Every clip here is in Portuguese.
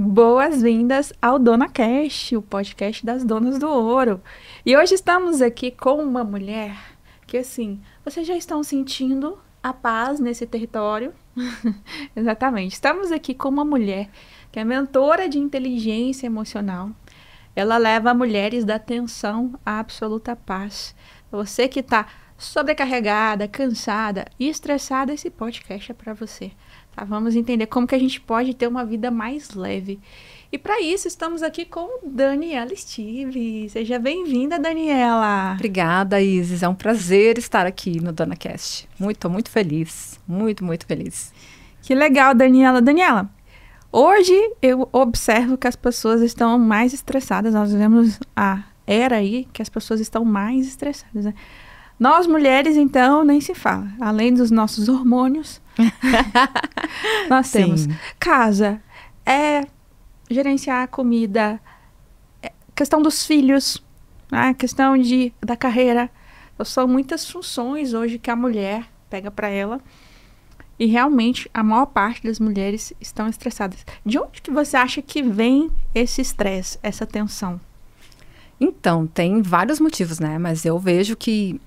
Boas-vindas ao Dona Cast, o podcast das donas do ouro. E hoje estamos aqui com uma mulher que, assim, vocês já estão sentindo a paz nesse território? Exatamente. Estamos aqui com uma mulher que é mentora de inteligência emocional. Ela leva mulheres da atenção à absoluta paz. Você que está sobrecarregada, cansada e estressada, esse podcast é para você. Tá? Vamos entender como que a gente pode ter uma vida mais leve. E para isso estamos aqui com Daniela Stive. Seja bem-vinda, Daniela. Obrigada, Isis. É um prazer estar aqui no Dona Cast. Muito feliz. Muito feliz. Que legal, Daniela. Daniela, hoje eu observo que as pessoas estão mais estressadas. Nós vemos a era aí que as pessoas estão mais estressadas, né? Nós, mulheres, então, nem se fala. Além dos nossos hormônios, nós temos casa, gerenciar a comida, questão dos filhos, né? Questão da carreira. Então, são muitas funções hoje que a mulher pega para ela. E realmente, a maior parte das mulheres estão estressadas. De onde que você acha que vem esse estresse, essa tensão? Então, tem vários motivos, né? Mas eu vejo que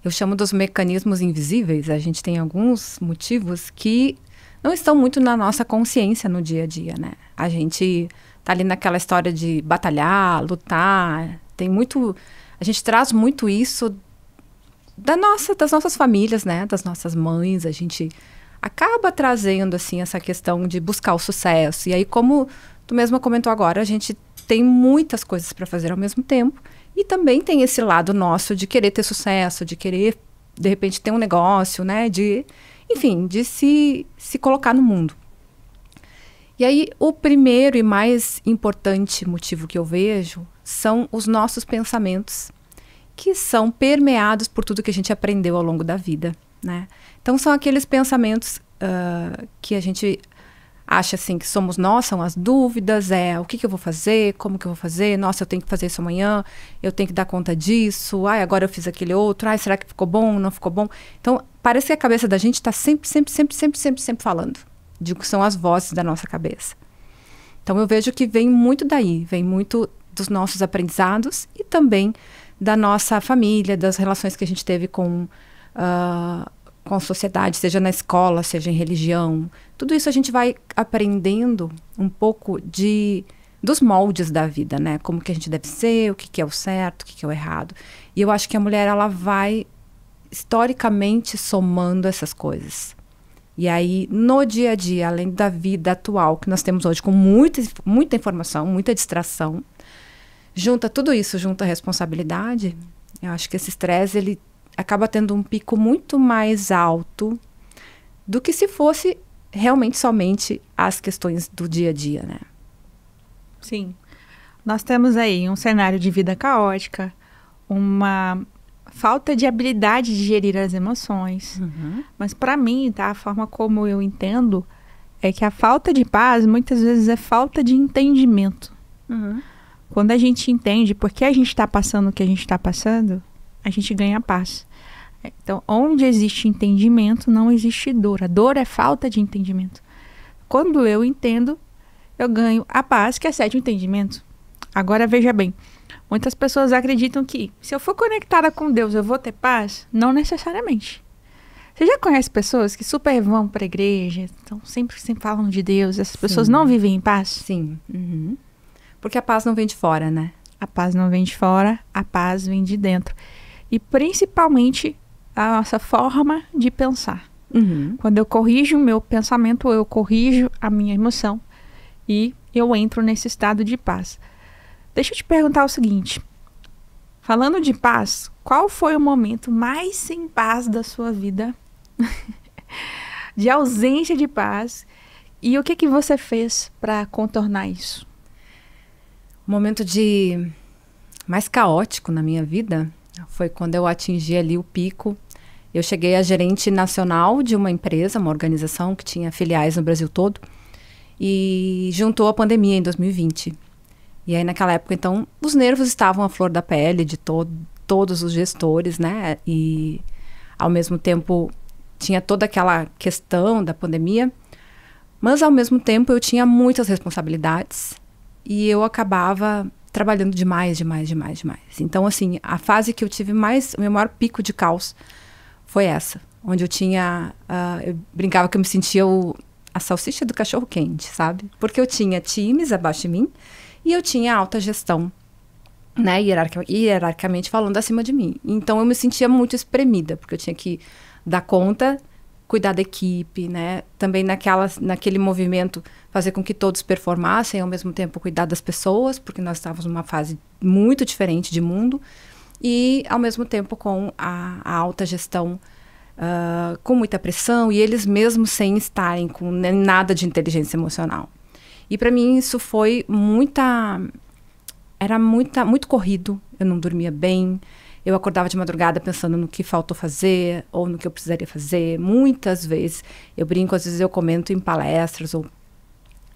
eu chamo dos mecanismos invisíveis. A gente tem alguns motivos que não estão muito na nossa consciência no dia a dia, né? A gente tá ali naquela história de batalhar, lutar. A gente traz muito isso das nossas famílias, né? Das nossas mães. A gente acaba trazendo, assim, essa questão de buscar o sucesso. E aí, como tu mesma comentou agora, a gente tem muitas coisas para fazer ao mesmo tempo. E também tem esse lado nosso de querer ter sucesso, de querer, de repente, ter um negócio, né? Enfim, de se colocar no mundo. E aí, o primeiro e mais importante motivo que eu vejo são os nossos pensamentos, que são permeados por tudo que a gente aprendeu ao longo da vida, né? Então, são aqueles pensamentos que a gente acha assim que somos nós, são as dúvidas, o que eu vou fazer, como que eu vou fazer, nossa, eu tenho que fazer isso amanhã, eu tenho que dar conta disso, agora eu fiz aquele outro, será que ficou bom, não ficou bom? Então, parece que a cabeça da gente está sempre falando, digo que são as vozes da nossa cabeça. Então, eu vejo que vem muito daí, vem muito dos nossos aprendizados e também da nossa família, das relações que a gente teve com a sociedade, seja na escola, seja em religião. Tudo isso a gente vai aprendendo um pouco dos moldes da vida, né? Como que a gente deve ser, o que é o certo, o que é o errado. E eu acho que a mulher, ela vai historicamente somando essas coisas. E aí, no dia a dia, além da vida atual que nós temos hoje, com muita informação, muita distração, junta tudo isso, junta a responsabilidade, eu acho que esse estresse, ele acaba tendo um pico muito mais alto do que se fosse realmente somente as questões do dia a dia, né? Sim. Nós temos aí um cenário de vida caótica, uma falta de habilidade de gerir as emoções. Uhum. Mas para mim, tá, a forma como eu entendo é que a falta de paz muitas vezes é falta de entendimento. Uhum. Quando a gente entende por que a gente está passando o que a gente está passando, a gente ganha paz. Então, onde existe entendimento, não existe dor. A dor é falta de entendimento. Quando eu entendo, eu ganho a paz, que excede o entendimento. Agora, veja bem, muitas pessoas acreditam que se eu for conectada com Deus, eu vou ter paz? Não necessariamente. Você já conhece pessoas que super vão para a igreja, então sempre falam de Deus, essas pessoas não vivem em paz? Sim. Uhum. Porque a paz não vem de fora, né? A paz não vem de fora, a paz vem de dentro. E principalmente a nossa forma de pensar. Uhum. Quando eu corrijo o meu pensamento, eu corrijo a minha emoção e eu entro nesse estado de paz. Deixa eu te perguntar o seguinte. Falando de paz, qual foi o momento mais sem paz da sua vida? De ausência de paz. E o que você fez para contornar isso? O momento mais caótico na minha vida foi quando eu atingi ali o pico. Eu cheguei a gerente nacional de uma empresa, uma organização que tinha filiais no Brasil todo, e juntou a pandemia em 2020. E aí, naquela época, então, os nervos estavam à flor da pele de todos os gestores, né? E, ao mesmo tempo, tinha toda aquela questão da pandemia, Mas, ao mesmo tempo, eu tinha muitas responsabilidades e eu acabava trabalhando demais. Então, assim, a fase que eu tive o meu maior pico de caos foi essa, onde eu tinha, eu brincava que eu me sentia a salsicha do cachorro quente, sabe? Porque eu tinha times abaixo de mim e eu tinha alta gestão, né, hierarquicamente falando, acima de mim. Então, eu me sentia muito espremida, porque eu tinha que dar conta, cuidar da equipe, né? Também naquele movimento, fazer com que todos performassem, ao mesmo tempo cuidar das pessoas, porque nós estávamos numa fase muito diferente de mundo, e ao mesmo tempo com a alta gestão, com muita pressão, e eles mesmos sem estarem com nada de inteligência emocional. E para mim isso foi muito corrido, eu não dormia bem, eu acordava de madrugada pensando no que faltou fazer, ou no que eu precisaria fazer. Muitas vezes, eu brinco, às vezes eu comento em palestras, ou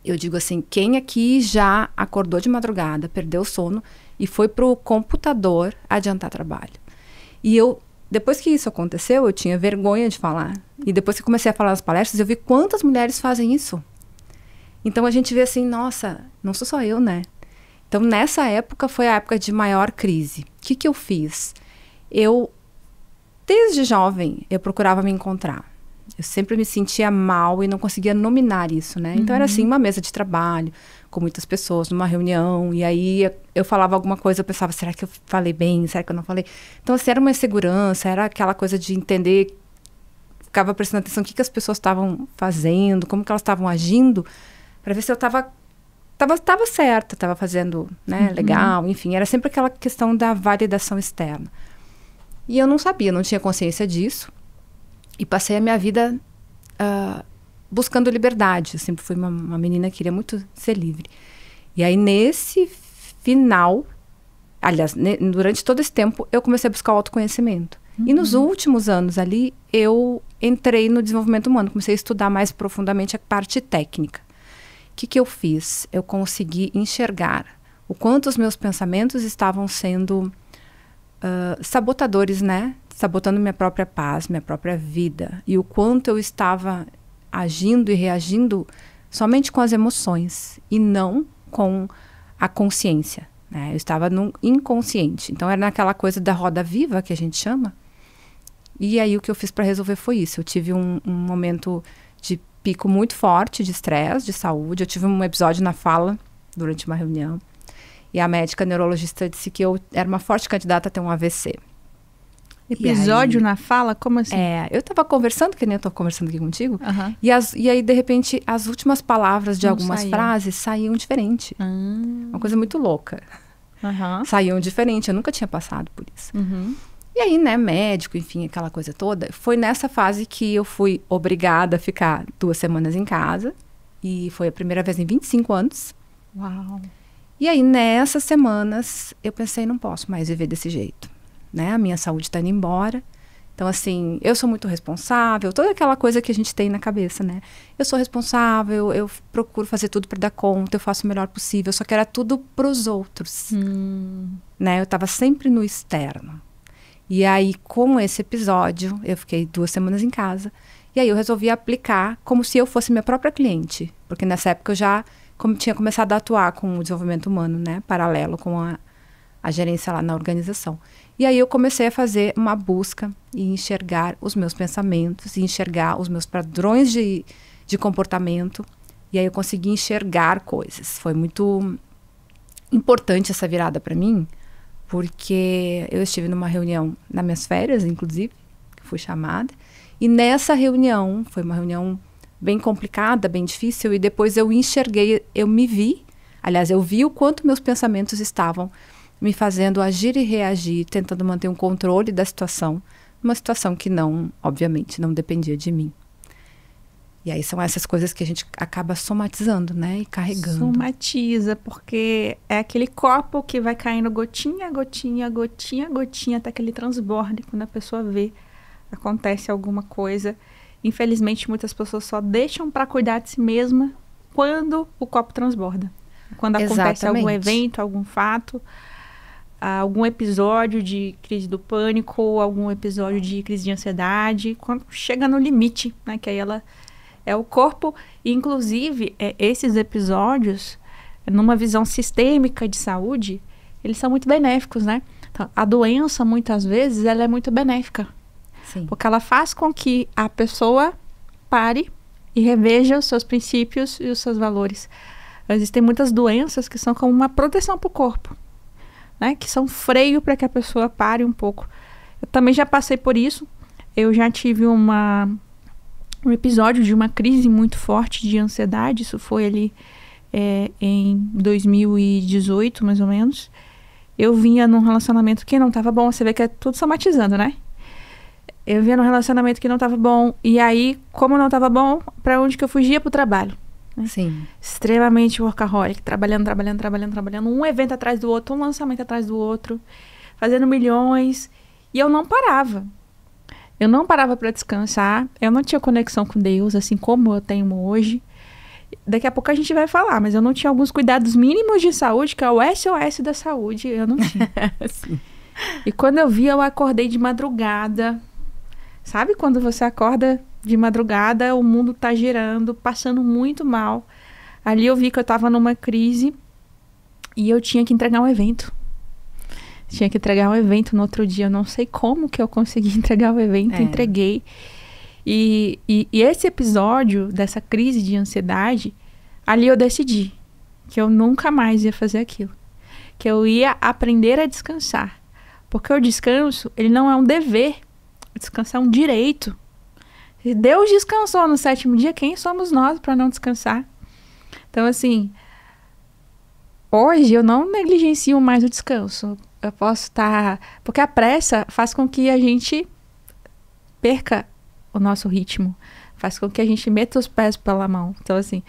eu digo assim, quem aqui já acordou de madrugada, perdeu o sono, e foi pro computador adiantar trabalho? E depois que isso aconteceu, eu tinha vergonha de falar. E depois que comecei a falar nas palestras, eu vi quantas mulheres fazem isso. Então a gente vê assim, nossa, não sou só eu, né? Então, nessa época, foi a época de maior crise. O que eu fiz? Desde jovem, eu procurava me encontrar. Eu sempre me sentia mal e não conseguia nominar isso, né? Então, era assim, uma mesa de trabalho, com muitas pessoas, numa reunião. E aí, eu falava alguma coisa, eu pensava, será que eu falei bem? Será que eu não falei? Então, assim, era uma insegurança, era aquela coisa de entender, ficava prestando atenção no que as pessoas estavam fazendo, como que elas estavam agindo, para ver se eu estava certa, estava fazendo, né, legal, enfim, era sempre aquela questão da validação externa. E eu não sabia, não tinha consciência disso, e passei a minha vida buscando liberdade. Eu sempre fui uma menina que queria muito ser livre. E aí, nesse final, aliás, durante todo esse tempo, eu comecei a buscar o autoconhecimento. E nos últimos anos ali, eu entrei no desenvolvimento humano, comecei a estudar mais profundamente a parte técnica. O que eu fiz? Eu consegui enxergar o quanto os meus pensamentos estavam sendo sabotadores, né? Sabotando minha própria paz, minha própria vida. E o quanto eu estava agindo e reagindo somente com as emoções e não com a consciência, né? Eu estava no inconsciente. Então, era naquela coisa da roda viva, que a gente chama. E aí, o que eu fiz para resolver foi isso. Eu tive um momento de pico muito forte de estresse, de saúde. Eu tive um episódio na fala durante uma reunião. E a médica neurologista disse que eu era uma forte candidata a ter um AVC. Episódio na fala? Como assim? Eu estava conversando, que nem eu estou conversando aqui contigo. E aí, de repente, as últimas palavras de algumas frases saíam diferente. Uma coisa muito louca. Saíam diferente. Eu nunca tinha passado por isso. E aí, né, médico, enfim, aquela coisa toda. Foi nessa fase que eu fui obrigada a ficar 2 semanas em casa. E foi a primeira vez em 25 anos. Uau! E aí, nessas semanas, eu pensei, não posso mais viver desse jeito, né? A minha saúde está indo embora. Então, assim, eu sou muito responsável. Toda aquela coisa que a gente tem na cabeça, né? Eu sou responsável, eu procuro fazer tudo para dar conta, eu faço o melhor possível. Só que era tudo para os outros, né? Eu estava sempre no externo. E aí, com esse episódio, eu fiquei 2 semanas em casa. E aí, eu resolvi aplicar como se eu fosse minha própria cliente. Porque nessa época eu já tinha começado a atuar com o desenvolvimento humano, né? Paralelo com a gerência lá na organização. E aí, eu comecei a fazer uma busca e enxergar os meus pensamentos, e enxergar os meus padrões de comportamento. E aí, eu consegui enxergar coisas. Foi muito importante essa virada para mim, porque eu estive numa reunião nas minhas férias, inclusive, que fui chamada, e nessa reunião, foi uma reunião bem complicada, bem difícil, e depois eu enxerguei, eu me vi, aliás, eu vi o quanto meus pensamentos estavam me fazendo agir e reagir, tentando manter um controle da situação, uma situação que não, obviamente, não dependia de mim. E aí são essas coisas que a gente acaba somatizando, né? E carregando. Somatiza, porque é aquele copo que vai caindo gotinha, gotinha, gotinha, gotinha, até que ele transborde. Quando a pessoa vê, acontece alguma coisa. Infelizmente, muitas pessoas só deixam para cuidar de si mesma quando o copo transborda. Quando acontece algum evento, algum fato, algum episódio de crise do pânico, algum episódio de crise de ansiedade, quando chega no limite, né? Que aí ela É o corpo, inclusive, esses episódios, numa visão sistêmica de saúde, eles são muito benéficos, né? Então, a doença, muitas vezes, ela é muito benéfica. Sim. Porque ela faz com que a pessoa pare e reveja os seus princípios e os seus valores. Existem muitas doenças que são como uma proteção para o corpo, né? Que são freio para que a pessoa pare um pouco. Eu também já passei por isso. Eu já tive um episódio de uma crise muito forte de ansiedade. Isso foi ali em 2018, mais ou menos. Eu vinha num relacionamento que não estava bom. Você vê que é tudo somatizando, né? Eu vinha num relacionamento que não estava bom. E aí, como não estava bom, para onde que eu fugia? Pro trabalho. Né? Sim. Extremamente workaholic. Trabalhando. Um evento atrás do outro, um lançamento atrás do outro. Fazendo milhões. E eu não parava. Eu não parava para descansar. Eu não tinha conexão com Deus, assim como eu tenho hoje. Daqui a pouco a gente vai falar, mas eu não tinha alguns cuidados mínimos de saúde, que é o SOS da saúde, eu não tinha. E quando eu vi, eu acordei de madrugada. Sabe quando você acorda de madrugada, o mundo tá girando, passando muito mal. Ali eu vi que eu tava numa crise e eu tinha que entregar um evento. Tinha que entregar um evento no outro dia. Eu não sei como que eu consegui entregar o evento, entreguei. E esse episódio dessa crise de ansiedade, ali eu decidi que eu nunca mais ia fazer aquilo. Que eu ia aprender a descansar. Porque o descanso, ele não é um dever. Descansar é um direito. Se Deus descansou no 7º dia, quem somos nós para não descansar? Então, assim, hoje eu não negligencio mais o descanso. Eu posso estar... Porque a pressa faz com que a gente perca o nosso ritmo. Faz com que a gente meta os pés pela mão. Então, assim,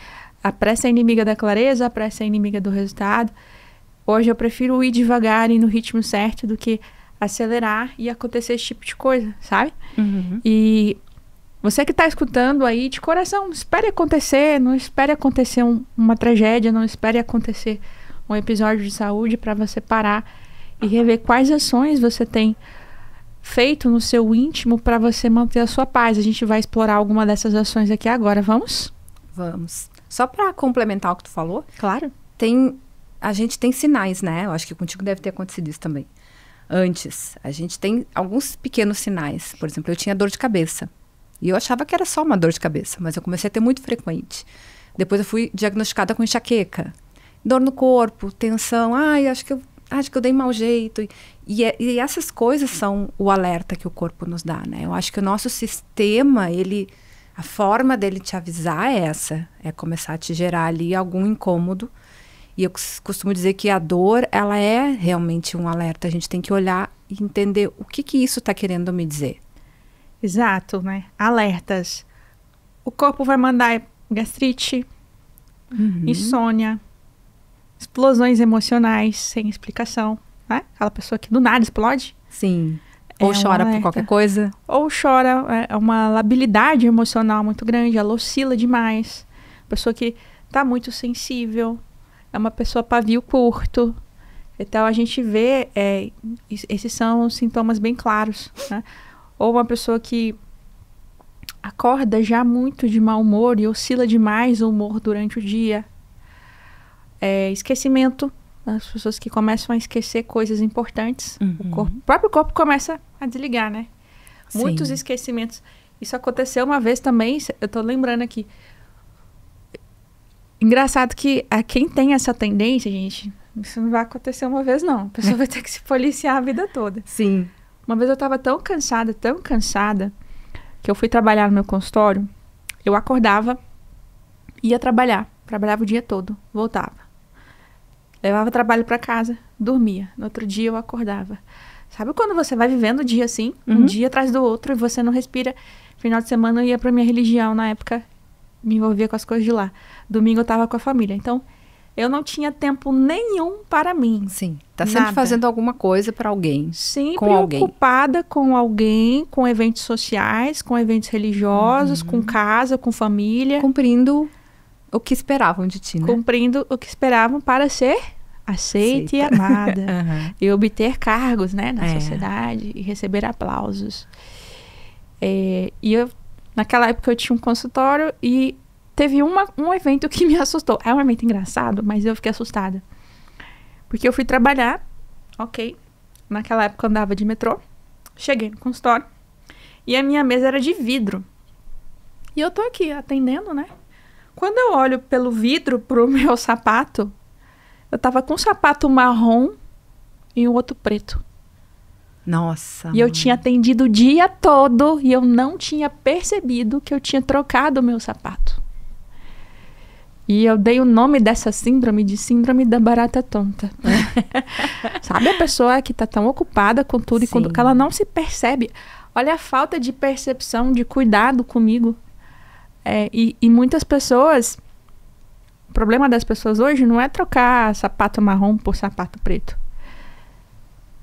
a pressa é inimiga da clareza, a pressa é inimiga do resultado. Hoje eu prefiro ir devagar e no ritmo certo do que acelerar e acontecer esse tipo de coisa, sabe? Uhum. E você que está escutando aí, de coração, não espere acontecer, não espere acontecer uma tragédia, não espere acontecer um episódio de saúde para você parar e rever quais ações você tem feito no seu íntimo para você manter a sua paz. A gente vai explorar alguma dessas ações aqui agora, vamos? Vamos. Só para complementar o que tu falou, Claro. a gente tem sinais, né? Eu acho que contigo deve ter acontecido isso também. Antes, a gente tem alguns pequenos sinais. Por exemplo, eu tinha dor de cabeça. E eu achava que era só uma dor de cabeça, mas eu comecei a ter muito frequente. Depois eu fui diagnosticada com enxaqueca. Dor no corpo, tensão. Acho que eu dei mau jeito. E essas coisas são o alerta que o corpo nos dá, né? Eu acho que o nosso sistema, a forma dele te avisar é essa. É começar a te gerar ali algum incômodo. E eu costumo dizer que a dor, ela é realmente um alerta. A gente tem que olhar e entender o que isso está querendo me dizer. Exato, né? Alertas. O corpo vai mandar gastrite, insônia, explosões emocionais sem explicação, né? Aquela pessoa que do nada explode. Sim. Ou chora por qualquer coisa. Ou chora, é uma labilidade emocional muito grande, ela oscila demais. Pessoa que tá muito sensível, é uma pessoa pavio curto. Então a gente vê, esses são sintomas bem claros, né? Ou uma pessoa que acorda já muito de mau humor e oscila demais o humor durante o dia. Esquecimento, as pessoas que começam a esquecer coisas importantes. O próprio corpo começa a desligar, né? Sim. Muitos esquecimentos. Isso aconteceu uma vez também, eu tô lembrando aqui. Engraçado que a quem tem essa tendência, gente, isso não vai acontecer uma vez, não. A pessoa vai ter que se policiar a vida toda. Sim. Uma vez eu tava tão cansada, que eu fui trabalhar no meu consultório. Eu acordava, ia trabalhar. Trabalhava o dia todo, voltava. Levava trabalho pra casa, dormia. No outro dia eu acordava. Sabe quando você vai vivendo o dia assim, um dia atrás do outro, e você não respira? Final de semana eu ia pra minha religião, na época me envolvia com as coisas de lá. Domingo eu tava com a família. Então, eu não tinha tempo nenhum para mim. Sim. Tá sempre fazendo alguma coisa para alguém. Sempre com alguém. Ocupada com alguém, com eventos sociais, com eventos religiosos, com casa, com família. Cumprindo o que esperavam de ti, né? Cumprindo o que esperavam para ser aceita e amada. E obter cargos, né, na sociedade e receber aplausos. E eu Naquela época eu tinha um consultório e teve um evento que me assustou. É um evento engraçado, mas eu fiquei assustada. Porque eu fui trabalhar, ok. Naquela época eu andava de metrô. Cheguei no consultório e a minha mesa era de vidro. E eu tô aqui atendendo, né? Quando eu olho pelo vidro pro meu sapato, eu tava com um sapato marrom e um outro preto. Nossa. E eu tinha atendido o dia todo e eu não tinha percebido que eu tinha trocado o meu sapato. E eu dei o nome dessa síndrome de síndrome da barata tonta. Sabe a pessoa que tá tão ocupada com tudo e Sim. que ela não se percebe? Olha a falta de percepção, de cuidado comigo. E muitas pessoas... O problema das pessoas hoje não é trocar sapato marrom por sapato preto.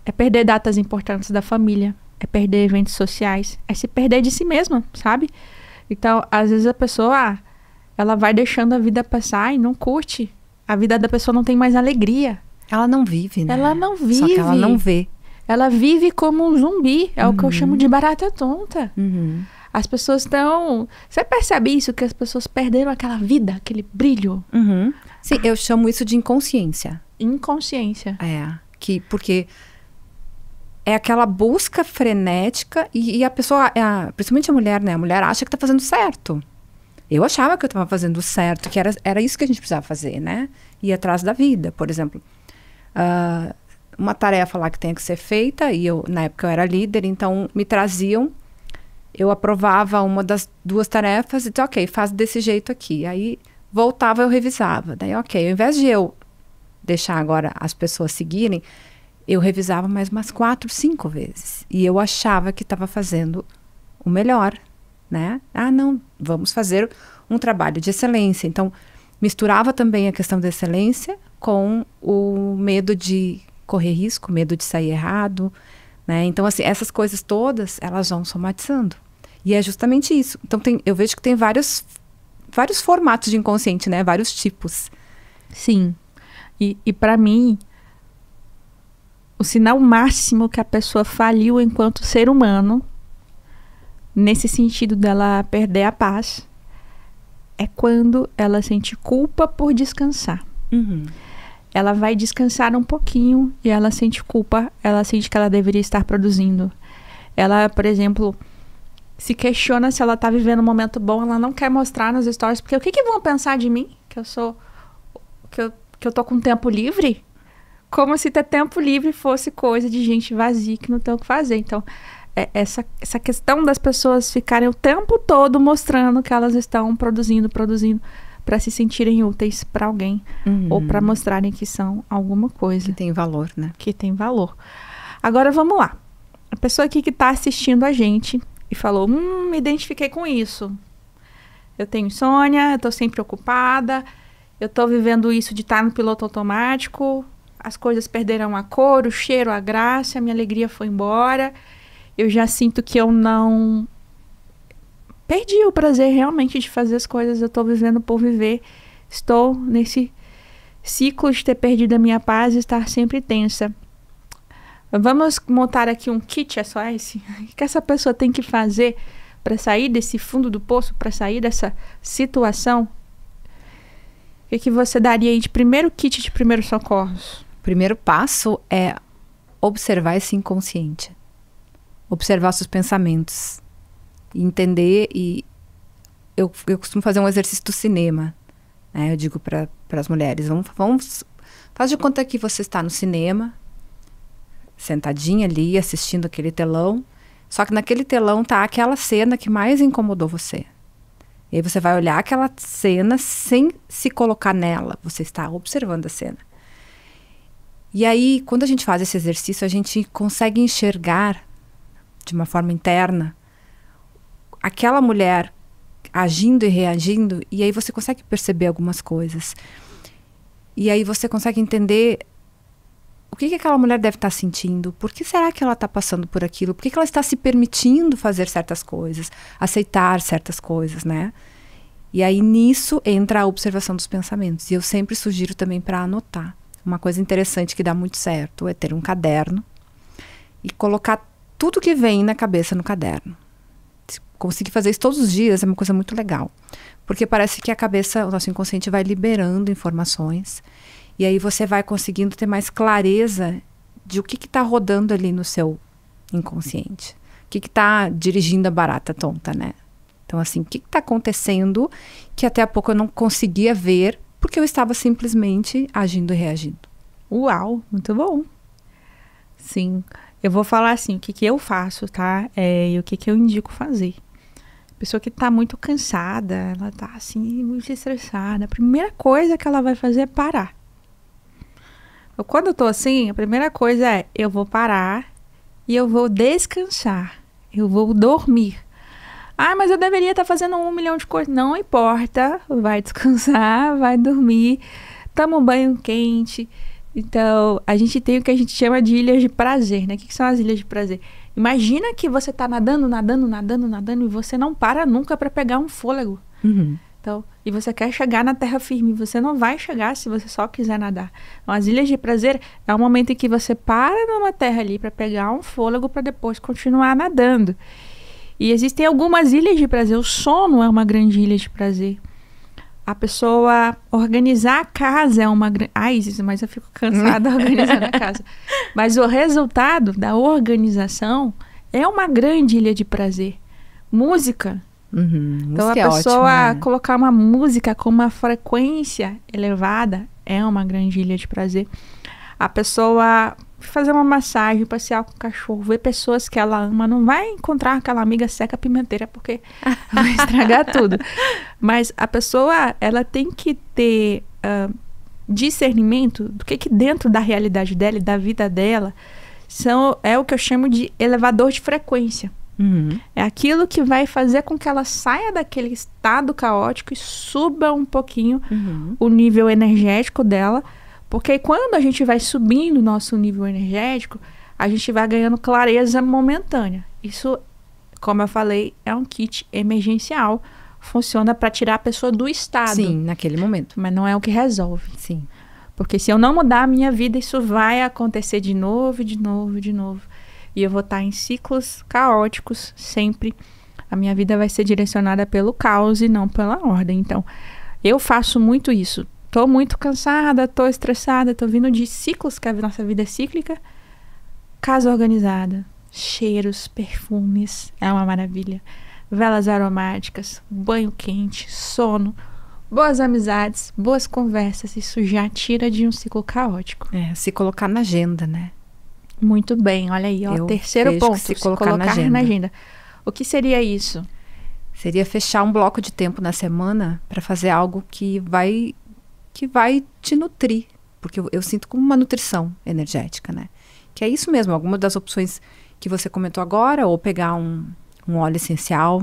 É perder datas importantes da família. É perder eventos sociais. É se perder de si mesma, sabe? Então, às vezes a pessoa... ela vai deixando a vida passar e não curte. A vida da pessoa não tem mais alegria. Ela não vive, né? Ela não vive. Só que ela não vê. Ela vive como um zumbi. É o que eu chamo de barata tonta. Uhum. As pessoas estão... Você percebe isso? Que as pessoas perderam aquela vida, aquele brilho. Uhum. Sim, eu chamo isso de inconsciência. Inconsciência. Porque é aquela busca frenética e a pessoa, principalmente a mulher, né? A mulher acha que tá fazendo certo. Eu achava que eu estava fazendo certo, que era isso que a gente precisava fazer, né? Ir atrás da vida, por exemplo. Uma tarefa lá que tem que ser feita, e na época eu era líder, então me traziam, eu aprovava uma das duas tarefas e dizia, ok, faz desse jeito aqui. Aí voltava, eu revisava. Daí, ok, ao invés de eu deixar agora as pessoas seguirem, eu revisava mais umas 4, 5 vezes. E eu achava que estava fazendo o melhor, né? Não, vamos fazer um trabalho de excelência. Então, misturava também a questão da excelência com o medo de correr risco, medo de sair errado, né? Então, assim, essas coisas todas, elas vão somatizando. E é justamente isso. Então, eu vejo que tem vários formatos de inconsciente, né? Vários tipos. Sim. E para mim, o sinal máximo que a pessoa faliu enquanto ser humano, nesse sentido dela perder a paz, é quando ela sente culpa por descansar. Uhum. Ela vai descansar um pouquinho e ela sente culpa, ela sente que ela deveria estar produzindo. Ela, por exemplo, se questiona se ela está vivendo um momento bom, ela não quer mostrar nos stories, porque o que vão pensar de mim? Que eu tô com tempo livre? Como se ter tempo livre fosse coisa de gente vazia que não tem o que fazer. Então, essa questão das pessoas ficarem o tempo todo mostrando que elas estão produzindo para se sentirem úteis para alguém, ou para mostrarem que são alguma coisa. Que tem valor, né? Que tem valor. Agora vamos lá. A pessoa aqui que está assistindo a gente e falou, me identifiquei com isso. Eu tenho insônia, eu estou sempre ocupada, eu estou vivendo isso de estar no piloto automático, as coisas perderam a cor, o cheiro, a graça, a minha alegria foi embora. Eu já sinto que eu não... perdi o prazer realmente de fazer as coisas. Eu estou vivendo por viver. Estou nesse ciclo de ter perdido a minha paz e estar sempre tensa. Vamos montar aqui um kit SOS. O que essa pessoa tem que fazer para sair desse fundo do poço, para sair dessa situação? O que você daria aí de primeiro kit de primeiros socorros? O primeiro passo é observar esse inconsciente. Observar seus pensamentos. Entender e... Eu costumo fazer um exercício do cinema. Né? Eu digo para as mulheres, faz de conta que você está no cinema, sentadinha ali, assistindo aquele telão. Só que naquele telão tá aquela cena que mais incomodou você. E aí você vai olhar aquela cena sem se colocar nela. Você está observando a cena. E aí, quando a gente faz esse exercício, a gente consegue enxergar de uma forma interna aquela mulher agindo e reagindo, e aí você consegue perceber algumas coisas. E aí você consegue entender o que aquela mulher deve estar sentindo, por que será que ela está passando por aquilo, por que ela está se permitindo fazer certas coisas, aceitar certas coisas, né? E aí nisso entra a observação dos pensamentos. E eu sempre sugiro também para anotar. Uma coisa interessante que dá muito certo é ter um caderno e colocar tudo que vem na cabeça no caderno. Conseguir fazer isso todos os dias é uma coisa muito legal. Porque parece que a cabeça, o nosso inconsciente vai liberando informações. E aí você vai conseguindo ter mais clareza de o que está rodando ali no seu inconsciente. O que está dirigindo a barata tonta, né? Então, assim, o que está acontecendo que até há pouco eu não conseguia ver porque eu estava simplesmente agindo e reagindo. Uau, muito bom. Sim, eu vou falar assim, o que que eu faço, tá? E o que que eu indico fazer. Pessoa que tá muito cansada, ela tá assim, muito estressada. A primeira coisa que ela vai fazer é parar. Quando eu tô assim, a primeira coisa é, eu vou parar e eu vou descansar. Eu vou dormir. Ah, mas eu deveria estar fazendo 1 milhão de coisas. Não importa, vai descansar, vai dormir, toma um banho quente. Então, a gente tem o que a gente chama de ilhas de prazer, né? O que são as ilhas de prazer? Imagina que você tá nadando e você não para nunca para pegar um fôlego. Uhum. Então, e você quer chegar na terra firme, você não vai chegar se você só quiser nadar. Então, as ilhas de prazer é o momento em que você para numa terra ali para pegar um fôlego para depois continuar nadando. E existem algumas ilhas de prazer. O sono é uma grande ilha de prazer. A pessoa organizar a casa é uma grande... Ai, Isis, mas eu fico cansada organizando a casa. Mas o resultado da organização é uma grande ilha de prazer. Música. Então, a pessoa colocar uma música com uma frequência elevada é uma grande ilha de prazer. A pessoa fazer uma massagem, passear com o cachorro, ver pessoas que ela ama, não vai encontrar aquela amiga seca pimenteira, porque vai estragar tudo. Mas a pessoa, ela tem que ter discernimento do que dentro da realidade dela e da vida dela é o que eu chamo de elevador de frequência. É aquilo que vai fazer com que ela saia daquele estado caótico e suba um pouquinho o nível energético dela. Porque quando a gente vai subindo o nosso nível energético, a gente vai ganhando clareza momentânea. Isso, como eu falei, é um kit emergencial. Funciona para tirar a pessoa do estado. Sim, naquele momento. Mas não é o que resolve. Sim. Porque se eu não mudar a minha vida, isso vai acontecer de novo, de novo, de novo. E eu vou estar em ciclos caóticos sempre. A minha vida vai ser direcionada pelo caos e não pela ordem. Então, eu faço muito isso. Tô muito cansada, tô estressada, tô vindo de ciclos, que a nossa vida é cíclica. Casa organizada, cheiros, perfumes, é uma maravilha. Velas aromáticas, banho quente, sono, boas amizades, boas conversas. Isso já tira de um ciclo caótico. Se colocar na agenda, né? Muito bem, olha aí, ó, terceiro ponto, se colocar na agenda. O que seria isso? Seria fechar um bloco de tempo na semana para fazer algo que vai te nutrir, porque eu sinto como uma nutrição energética, né? Que é isso mesmo, alguma das opções que você comentou agora, ou pegar um óleo essencial,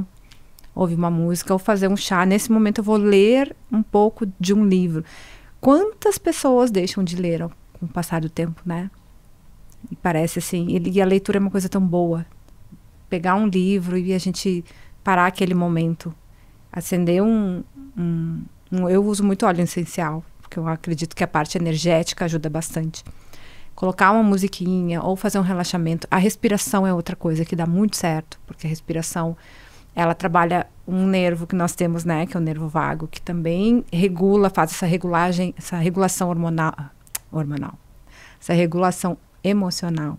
ouvir uma música, ou fazer um chá. Nesse momento eu vou ler um pouco de um livro. Quantas pessoas deixam de ler com o passar do tempo, né? E parece assim, e a leitura é uma coisa tão boa. Pegar um livro e a gente parar aquele momento, acender eu uso muito óleo essencial, porque eu acredito que a parte energética ajuda bastante. Colocar uma musiquinha ou fazer um relaxamento. A respiração é outra coisa que dá muito certo, porque a respiração, ela trabalha um nervo que nós temos, né, que é o nervo vago, que também faz essa regulação hormonal, essa regulação emocional.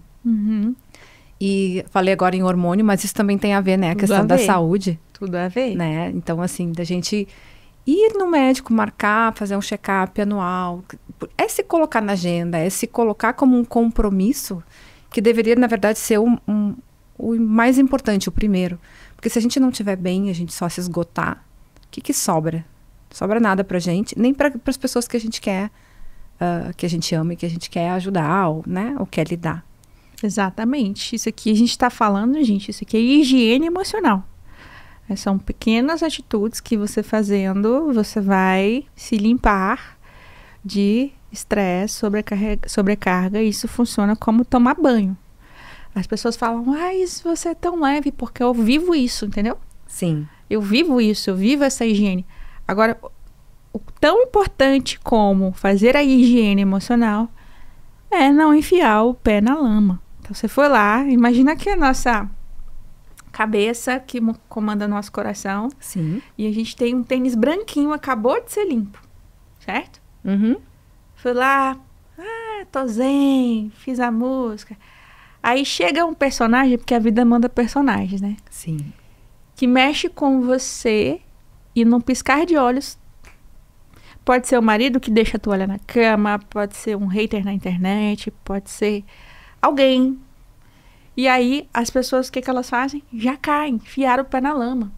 E falei agora em hormônio, mas isso também tem a ver, né, a questão da saúde. Tudo a ver. Né? Então, assim, da gente ir no médico, marcar, fazer um check-up anual, é se colocar na agenda, é se colocar como um compromisso que deveria, na verdade, ser o mais importante, o primeiro. Porque se a gente não estiver bem, a gente só se esgotar, o que sobra? Sobra nada pra gente, nem para as pessoas que a gente quer, que a gente ama e que a gente quer ajudar, ou quer lidar. Exatamente. Isso aqui a gente está falando, gente, isso aqui é higiene emocional. São pequenas atitudes que você fazendo, você vai se limpar de estresse, sobrecarga. E isso funciona como tomar banho. As pessoas falam, você é tão leve, porque eu vivo isso, entendeu? Sim. Eu vivo isso, eu vivo essa higiene. Agora, o tão importante como fazer a higiene emocional é não enfiar o pé na lama. Então, você foi lá, imagina que a nossa cabeça que comanda nosso coração. Sim. E a gente tem um tênis branquinho, acabou de ser limpo, certo? Uhum. Fui lá, tô zen, fiz a música. Aí chega um personagem, porque a vida manda personagens, né? Sim. Que mexe com você e num piscar de olhos. Pode ser o marido que deixa a toalha na cama, pode ser um hater na internet, pode ser alguém. E aí, as pessoas, o que elas fazem? Já caem, enfiaram o pé na lama.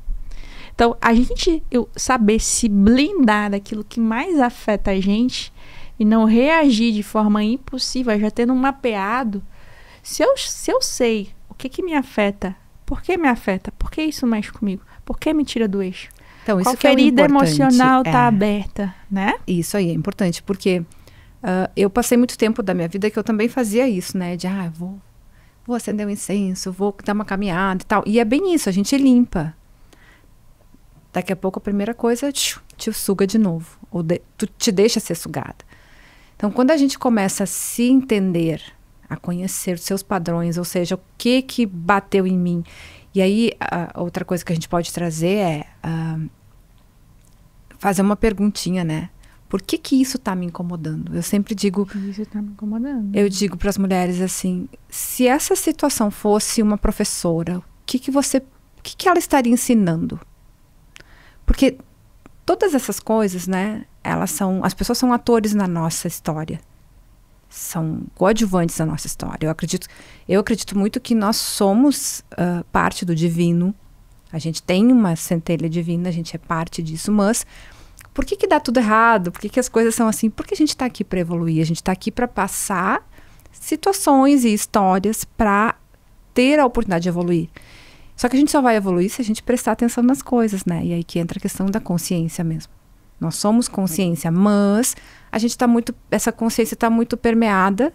Então, a gente saber se blindar daquilo que mais afeta a gente e não reagir de forma impulsiva, já tendo mapeado. Se eu sei o que me afeta, por que me afeta, por que isso mexe comigo, por que me tira do eixo? Então, isso qual que é o ferida importante, emocional está aberta, né? Isso aí é importante, porque eu passei muito tempo da minha vida que eu também fazia isso, né? De, vou acender um incenso, vou dar uma caminhada e tal. E é bem isso, a gente limpa. Daqui a pouco a primeira coisa te suga de novo, ou tu te deixa ser sugada. Então, quando a gente começa a se entender, a conhecer os seus padrões, ou seja, o que bateu em mim. E aí, outra coisa que a gente pode trazer é fazer uma perguntinha, né? Por que isso está me incomodando? Eu sempre digo... Isso está me incomodando. Eu digo para as mulheres assim, se essa situação fosse uma professora, o que ela estaria ensinando? Porque todas essas coisas, né? As pessoas são atores na nossa história. São coadjuvantes na nossa história. Eu acredito muito que nós somos parte do divino. A gente tem uma centelha divina, a gente é parte disso, mas por que dá tudo errado? Por que as coisas são assim? Porque a gente está aqui para evoluir, a gente está aqui para passar situações e histórias para ter a oportunidade de evoluir. Só que a gente só vai evoluir se a gente prestar atenção nas coisas, né? E aí que entra a questão da consciência mesmo. Nós somos consciência, mas a gente essa consciência está muito permeada,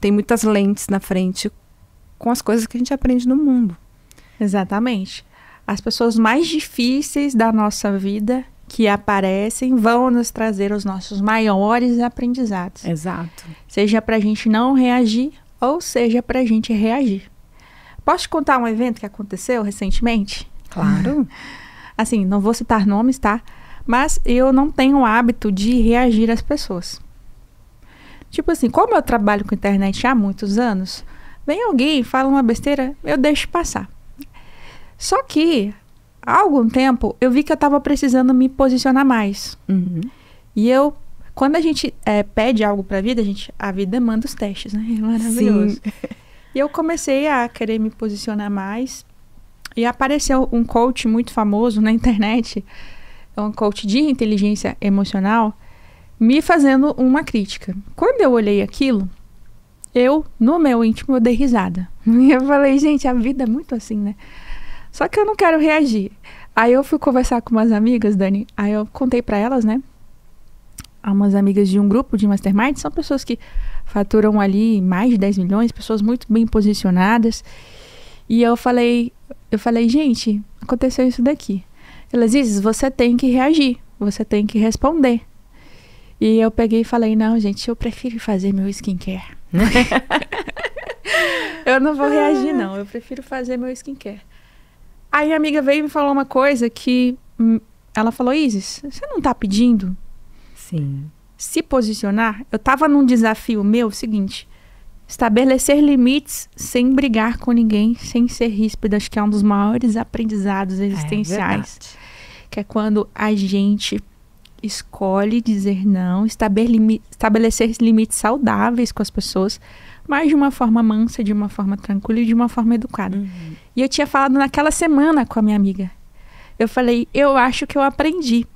tem muitas lentes na frente com as coisas que a gente aprende no mundo. Exatamente. As pessoas mais difíceis da nossa vida que aparecem vão nos trazer os nossos maiores aprendizados. Exato. Seja para a gente não reagir ou seja para a gente reagir. Posso te contar um evento que aconteceu recentemente? Claro. Assim, não vou citar nomes, tá? Mas eu não tenho o hábito de reagir às pessoas. Tipo assim, como eu trabalho com internet há muitos anos, vem alguém e fala uma besteira, eu deixo passar. Só que, há algum tempo, eu vi que eu estava precisando me posicionar mais. Uhum. E quando a gente pede algo para a vida manda os testes, né? É maravilhoso. Sim. E eu comecei a querer me posicionar mais. E apareceu um coach muito famoso na internet, um coach de inteligência emocional, me fazendo uma crítica. Quando eu olhei aquilo, no meu íntimo, eu dei risada. E eu falei, gente, a vida é muito assim, né? Só que eu não quero reagir. Aí eu fui conversar com umas amigas, Dani, aí eu contei pra elas, né? Umas amigas de um grupo de mastermind, são pessoas que faturam ali mais de 10 milhões, pessoas muito bem posicionadas. E eu falei, gente, aconteceu isso daqui. Elas dizem, você tem que reagir, você tem que responder. E eu peguei e falei, não, gente, eu prefiro fazer meu skincare. Eu não vou reagir, não, eu prefiro fazer meu skincare. Aí a amiga veio e me falou uma coisa que... Ela falou, Isis, você não tá pedindo? Sim. Se posicionar? Eu tava num desafio meu, seguinte... Estabelecer limites sem brigar com ninguém, sem ser ríspida, acho que é um dos maiores aprendizados existenciais. Que é quando a gente escolhe dizer não, estabelecer limites saudáveis com as pessoas, mas de uma forma mansa, de uma forma tranquila e de uma forma educada. Uhum. E eu tinha falado naquela semana com a minha amiga. Eu falei, eu acho que eu aprendi.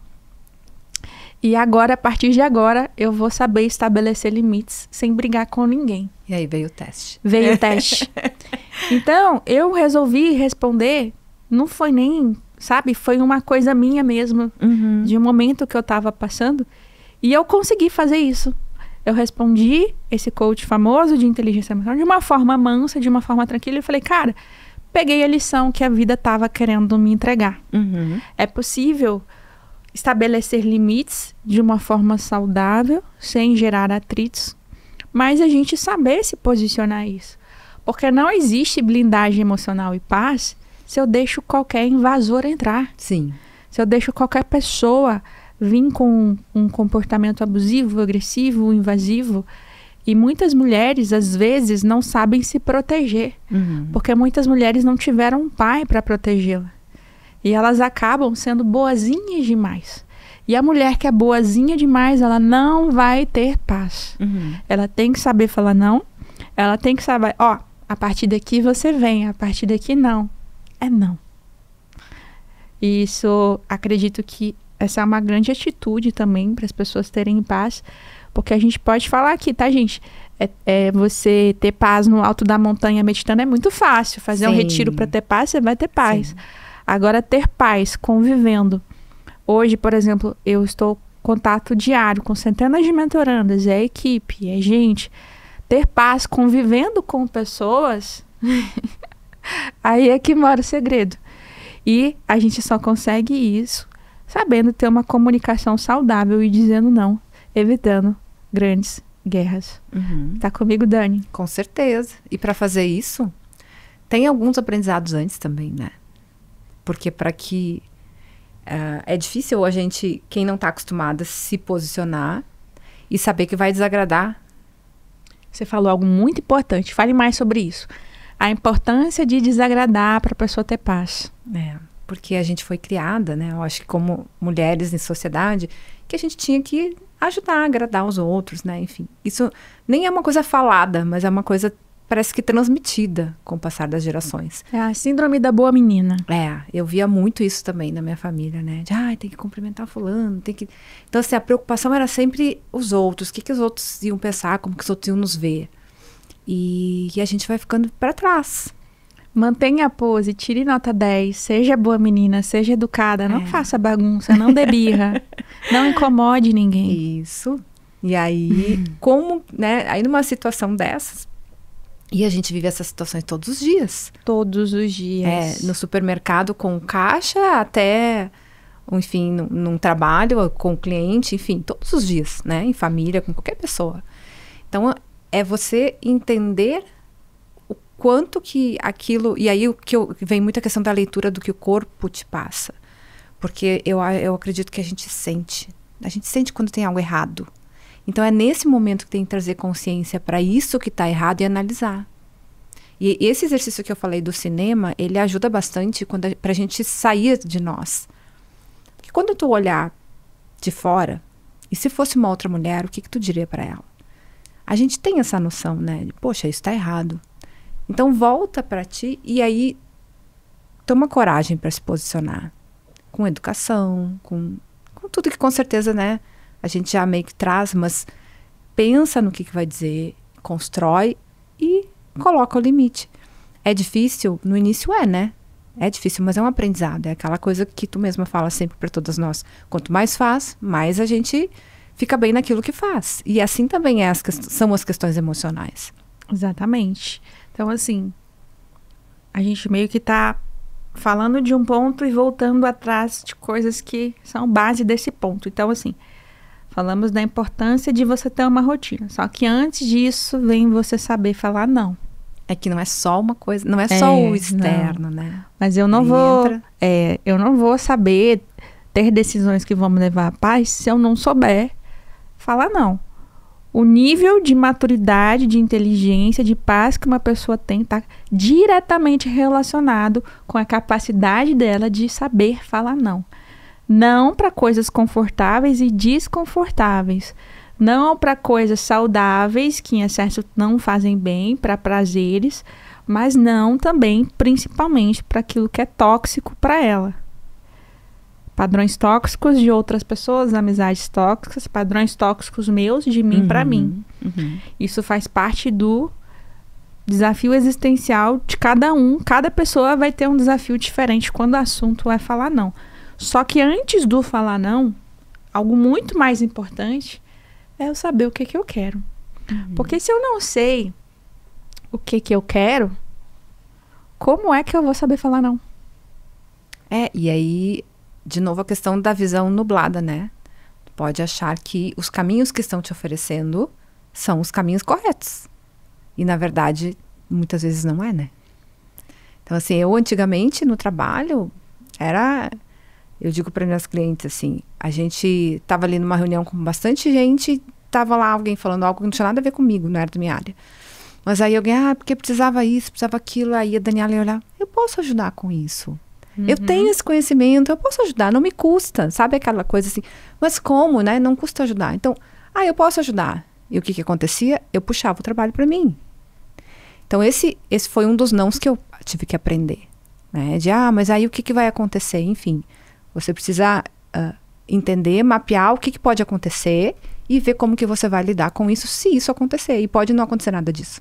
E agora, a partir de agora, eu vou saber estabelecer limites sem brigar com ninguém. E aí veio o teste. Veio o teste. Então, eu resolvi responder, não foi nem, sabe, foi uma coisa minha mesmo, de um momento que eu estava passando. E eu consegui fazer isso. Eu respondi esse coach famoso de inteligência emocional de uma forma mansa, de uma forma tranquila. E falei, cara, peguei a lição que a vida estava querendo me entregar. É possível estabelecer limites de uma forma saudável, sem gerar atritos, mas a gente saber se posicionar isso. Porque não existe blindagem emocional e paz se eu deixo qualquer invasor entrar. Sim. Se eu deixo qualquer pessoa vir com um comportamento abusivo, agressivo, invasivo. E muitas mulheres, às vezes, não sabem se proteger. Porque muitas mulheres não tiveram um pai para protegê-la. E elas acabam sendo boazinhas demais. E a mulher que é boazinha demais, ela não vai ter paz. Ela tem que saber falar não. Ela tem que saber, ó, a partir daqui você vem, a partir daqui não. É não. E isso, acredito que essa é uma grande atitude também para as pessoas terem paz. Porque a gente pode falar aqui, tá, gente? Você ter paz no alto da montanha meditando é muito fácil. Fazer um retiro para ter paz, você vai ter paz. Sim. Agora, ter paz convivendo. Hoje, por exemplo, eu estou em contato diário com centenas de mentorandas, é equipe, é gente. Ter paz convivendo com pessoas, aí é que mora o segredo. E a gente só consegue isso sabendo ter uma comunicação saudável e dizendo não, evitando grandes guerras. Tá comigo, Dani? Com certeza. E para fazer isso, tem alguns aprendizados antes também, né? Porque para que... é difícil a gente, quem não está acostumada, se posicionar e saber que vai desagradar. Você falou algo muito importante. Fale mais sobre isso. A importância de desagradar para a pessoa ter paz. Porque a gente foi criada, né? Eu acho que como mulheres em sociedade, que a gente tinha que ajudar, agradar os outros, né? Enfim, isso nem é uma coisa falada, mas é uma coisa, parece que transmitida com o passar das gerações. É a síndrome da boa menina. Eu via muito isso também na minha família, né? De, tem que cumprimentar fulano, tem que... Então, assim, a preocupação era sempre os outros. O que os outros iam pensar, como que os outros iam nos ver. E a gente vai ficando para trás. Mantenha a pose, tire nota 10, seja boa menina, seja educada, não faça bagunça, não dê birra, não incomode ninguém. Isso. E aí, como, né? Aí numa situação dessas, e a gente vive essas situações todos os dias. Todos os dias. No supermercado com caixa até, enfim, num trabalho com o cliente, enfim, todos os dias, né? Em família, com qualquer pessoa. Então, é você entender o quanto que aquilo... E aí vem muita questão da leitura do que o corpo te passa. Porque eu acredito que a gente sente. A gente sente quando tem algo errado. Então, é nesse momento que tem que trazer consciência para isso que está errado e analisar. E esse exercício que eu falei do cinema, ele ajuda bastante para a gente sair de nós. Porque quando tu olhar de fora, e se fosse uma outra mulher, o que tu diria para ela? A gente tem essa noção, né? De, poxa, isso está errado. Então, volta para ti e aí toma coragem para se posicionar. Com educação, com tudo que com certeza, né? A gente já meio que traz, mas pensa no que vai dizer, constrói e coloca o limite. É difícil? No início né? É difícil, mas é um aprendizado. É aquela coisa que tu mesma fala sempre para todas nós. Quanto mais faz, mais a gente fica bem naquilo que faz. E assim também são as questões emocionais. Exatamente. Então, assim, a gente meio que tá falando de um ponto e voltando atrás de coisas que são base desse ponto. Então, assim, falamos da importância de você ter uma rotina. Só que antes disso, vem você saber falar não. É que não é só uma coisa, não é só o externo, né? Mas eu não vou saber ter decisões que vão me levar à paz se eu não souber falar não. O nível de maturidade, de inteligência, de paz que uma pessoa tem está diretamente relacionado com a capacidade dela de saber falar não. Não para coisas confortáveis e desconfortáveis. Não para coisas saudáveis, que em excesso não fazem bem, para prazeres, mas não também, principalmente, para aquilo que é tóxico para ela. Padrões tóxicos de outras pessoas, amizades tóxicas, padrões tóxicos meus, de mim para mim. Isso faz parte do desafio existencial de cada um. Cada pessoa vai ter um desafio diferente quando o assunto é falar não. Só que antes do falar não, algo muito mais importante é eu saber o que eu quero. Porque se eu não sei o que eu quero, como é que eu vou saber falar não? E aí, de novo, a questão da visão nublada, né? Pode achar que os caminhos que estão te oferecendo são os caminhos corretos. E, na verdade, muitas vezes não é, né? Então, assim, eu antigamente no trabalho eu digo para minhas clientes assim, a gente estava ali numa reunião com bastante gente, tava lá alguém falando algo que não tinha nada a ver comigo, não era da minha área. Mas aí alguém, porque precisava isso, precisava aquilo, aí a Daniela ia olhar, eu posso ajudar com isso. Eu tenho esse conhecimento, eu posso ajudar, não me custa, sabe aquela coisa assim, mas como, né? Não custa ajudar. Então, eu posso ajudar. E o que acontecia? Eu puxava o trabalho para mim. Então, esse foi um dos nãos que eu tive que aprender, né? Mas aí o que vai acontecer? Enfim, você precisa entender, mapear o que pode acontecer e ver como que você vai lidar com isso, se isso acontecer. E pode não acontecer nada disso.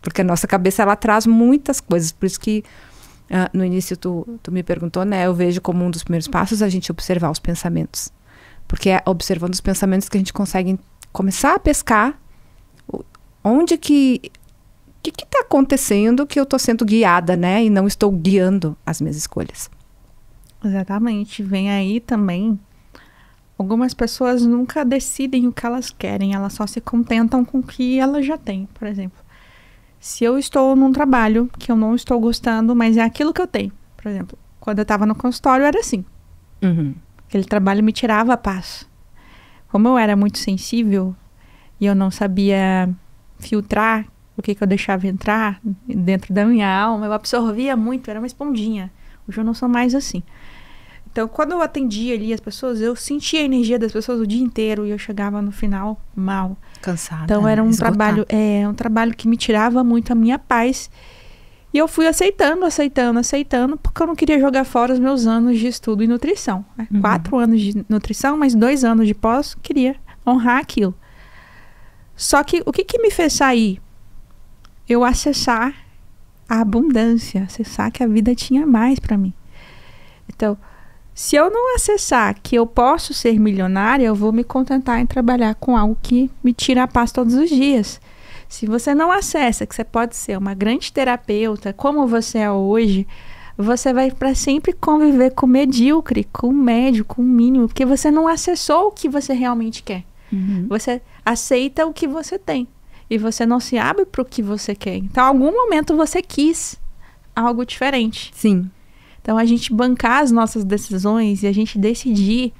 Porque a nossa cabeça, ela traz muitas coisas, por isso que no início tu me perguntou, né? Eu vejo como um dos primeiros passos a gente observar os pensamentos. Porque é observando os pensamentos que a gente consegue começar a pescar onde que está acontecendo que eu estou sendo guiada, né? E não estou guiando as minhas escolhas. Exatamente. Vem aí também. Algumas pessoas nunca decidem o que elas querem, elas só se contentam com o que elas já têm, por exemplo. Se eu estou num trabalho que eu não estou gostando, mas é aquilo que eu tenho. Por exemplo, quando eu estava no consultório era assim. Aquele trabalho me tirava a paz. Como eu era muito sensível e eu não sabia filtrar o que eu deixava entrar dentro da minha alma, eu absorvia muito, era uma esponjinha. Hoje eu não sou mais assim. Então, quando eu atendia ali as pessoas, eu sentia a energia das pessoas o dia inteiro e eu chegava no final mal. Cansada. Então, era um trabalho que me tirava muito a minha paz. E eu fui aceitando, porque eu não queria jogar fora os meus anos de estudo em nutrição. Né? 4 anos de nutrição, mais 2 anos de pós, queria honrar aquilo. Só que o que me fez sair? Eu acessar a abundância, acessar que a vida tinha mais para mim. Então, se eu não acessar que eu posso ser milionária, eu vou me contentar em trabalhar com algo que me tira a paz todos os dias. Se você não acessa que você pode ser uma grande terapeuta, como você é hoje, você vai para sempre conviver com o medíocre, com o médio, com o mínimo, porque você não acessou o que você realmente quer. Você aceita o que você tem e você não se abre para o que você quer. Então, em algum momento você quis algo diferente. Sim. Então, a gente bancar as nossas decisões e a gente decidir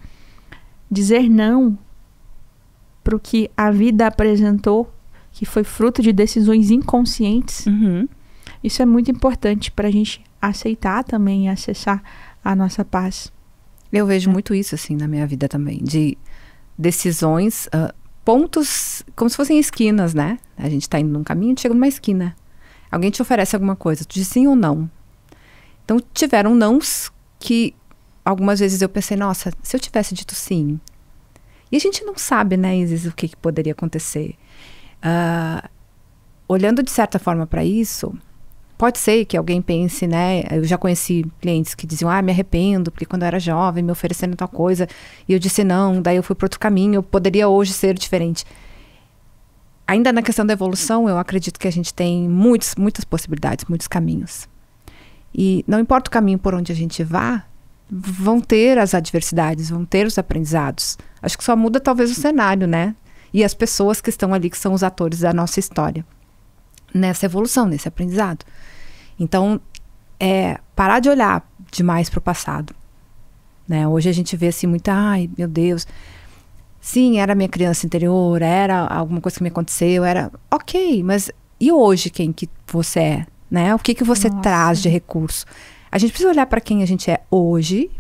dizer não para o que a vida apresentou, que foi fruto de decisões inconscientes. Isso é muito importante para a gente aceitar também e acessar a nossa paz. Eu vejo muito isso, assim, na minha vida também, de decisões, pontos, como se fossem esquinas, né? A gente tá indo num caminho, chega numa esquina. Alguém te oferece alguma coisa, tu diz sim ou não. Então, tiveram nãos que algumas vezes eu pensei, nossa, se eu tivesse dito sim. E a gente não sabe, né, Isis, o que poderia acontecer. Olhando de certa forma para isso, pode ser que alguém pense, né, eu já conheci clientes que diziam, me arrependo, porque quando eu era jovem me oferecendo tal coisa, e eu disse não, daí eu fui para outro caminho, eu poderia hoje ser diferente. Ainda na questão da evolução, eu acredito que a gente tem muitas possibilidades, muitos caminhos. E não importa o caminho por onde a gente vá, vão ter as adversidades, vão ter os aprendizados. Acho que só muda talvez o cenário, né? E as pessoas que estão ali, que são os atores da nossa história. Nessa evolução, nesse aprendizado. Então, parar de olhar demais para o passado. Né? Hoje a gente vê assim muito, ai, meu Deus. Sim, era minha criança interior, era alguma coisa que me aconteceu, era ok, mas e hoje quem que você é? Né? O que você traz de recurso? A gente precisa olhar para quem a gente é hoje,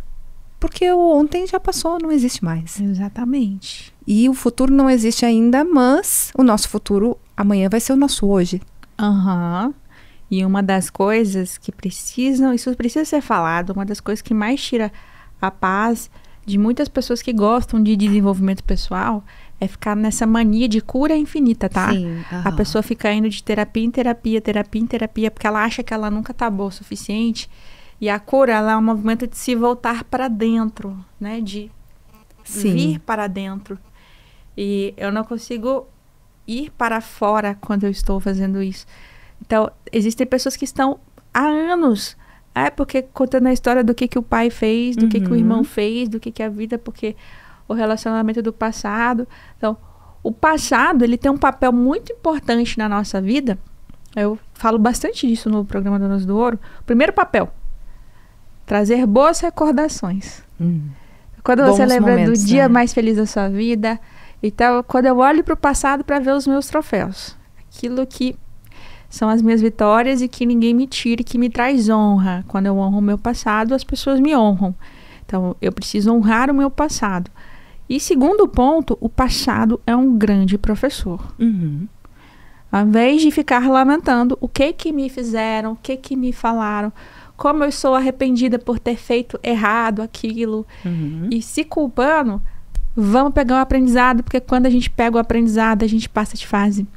porque o ontem já passou, não existe mais. Exatamente. E o futuro não existe ainda, mas o nosso futuro amanhã vai ser o nosso hoje. E uma das coisas que isso precisa ser falado, uma das coisas que mais tira a paz de muitas pessoas que gostam de desenvolvimento pessoal é ficar nessa mania de cura infinita, tá? Sim, A pessoa fica indo de terapia em terapia, porque ela acha que ela nunca tá boa o suficiente. E a cura, ela é um movimento de se voltar para dentro, né? De vir para dentro. E eu não consigo ir para fora quando eu estou fazendo isso. Então, existem pessoas que estão há anos, porque contando a história do que o pai fez, do que o irmão fez, do que a vida, porque o relacionamento do passado. Então, o passado, ele tem um papel muito importante na nossa vida, Eu falo bastante disso no programa Donas do Ouro. Primeiro papel, trazer boas recordações. Quando você lembra momentos, do dia mais feliz da sua vida. Então, quando eu olho para o passado para ver os meus troféus. Aquilo que são as minhas vitórias e que ninguém me tire, que me traz honra. Quando eu honro o meu passado, as pessoas me honram. Então, eu preciso honrar o meu passado. E segundo ponto, o passado é um grande professor. Ao invés de ficar lamentando o que me fizeram, o que me falaram, como eu sou arrependida por ter feito errado aquilo, e se culpando, vamos pegar o aprendizado, porque quando a gente pega o aprendizado, a gente passa de fase.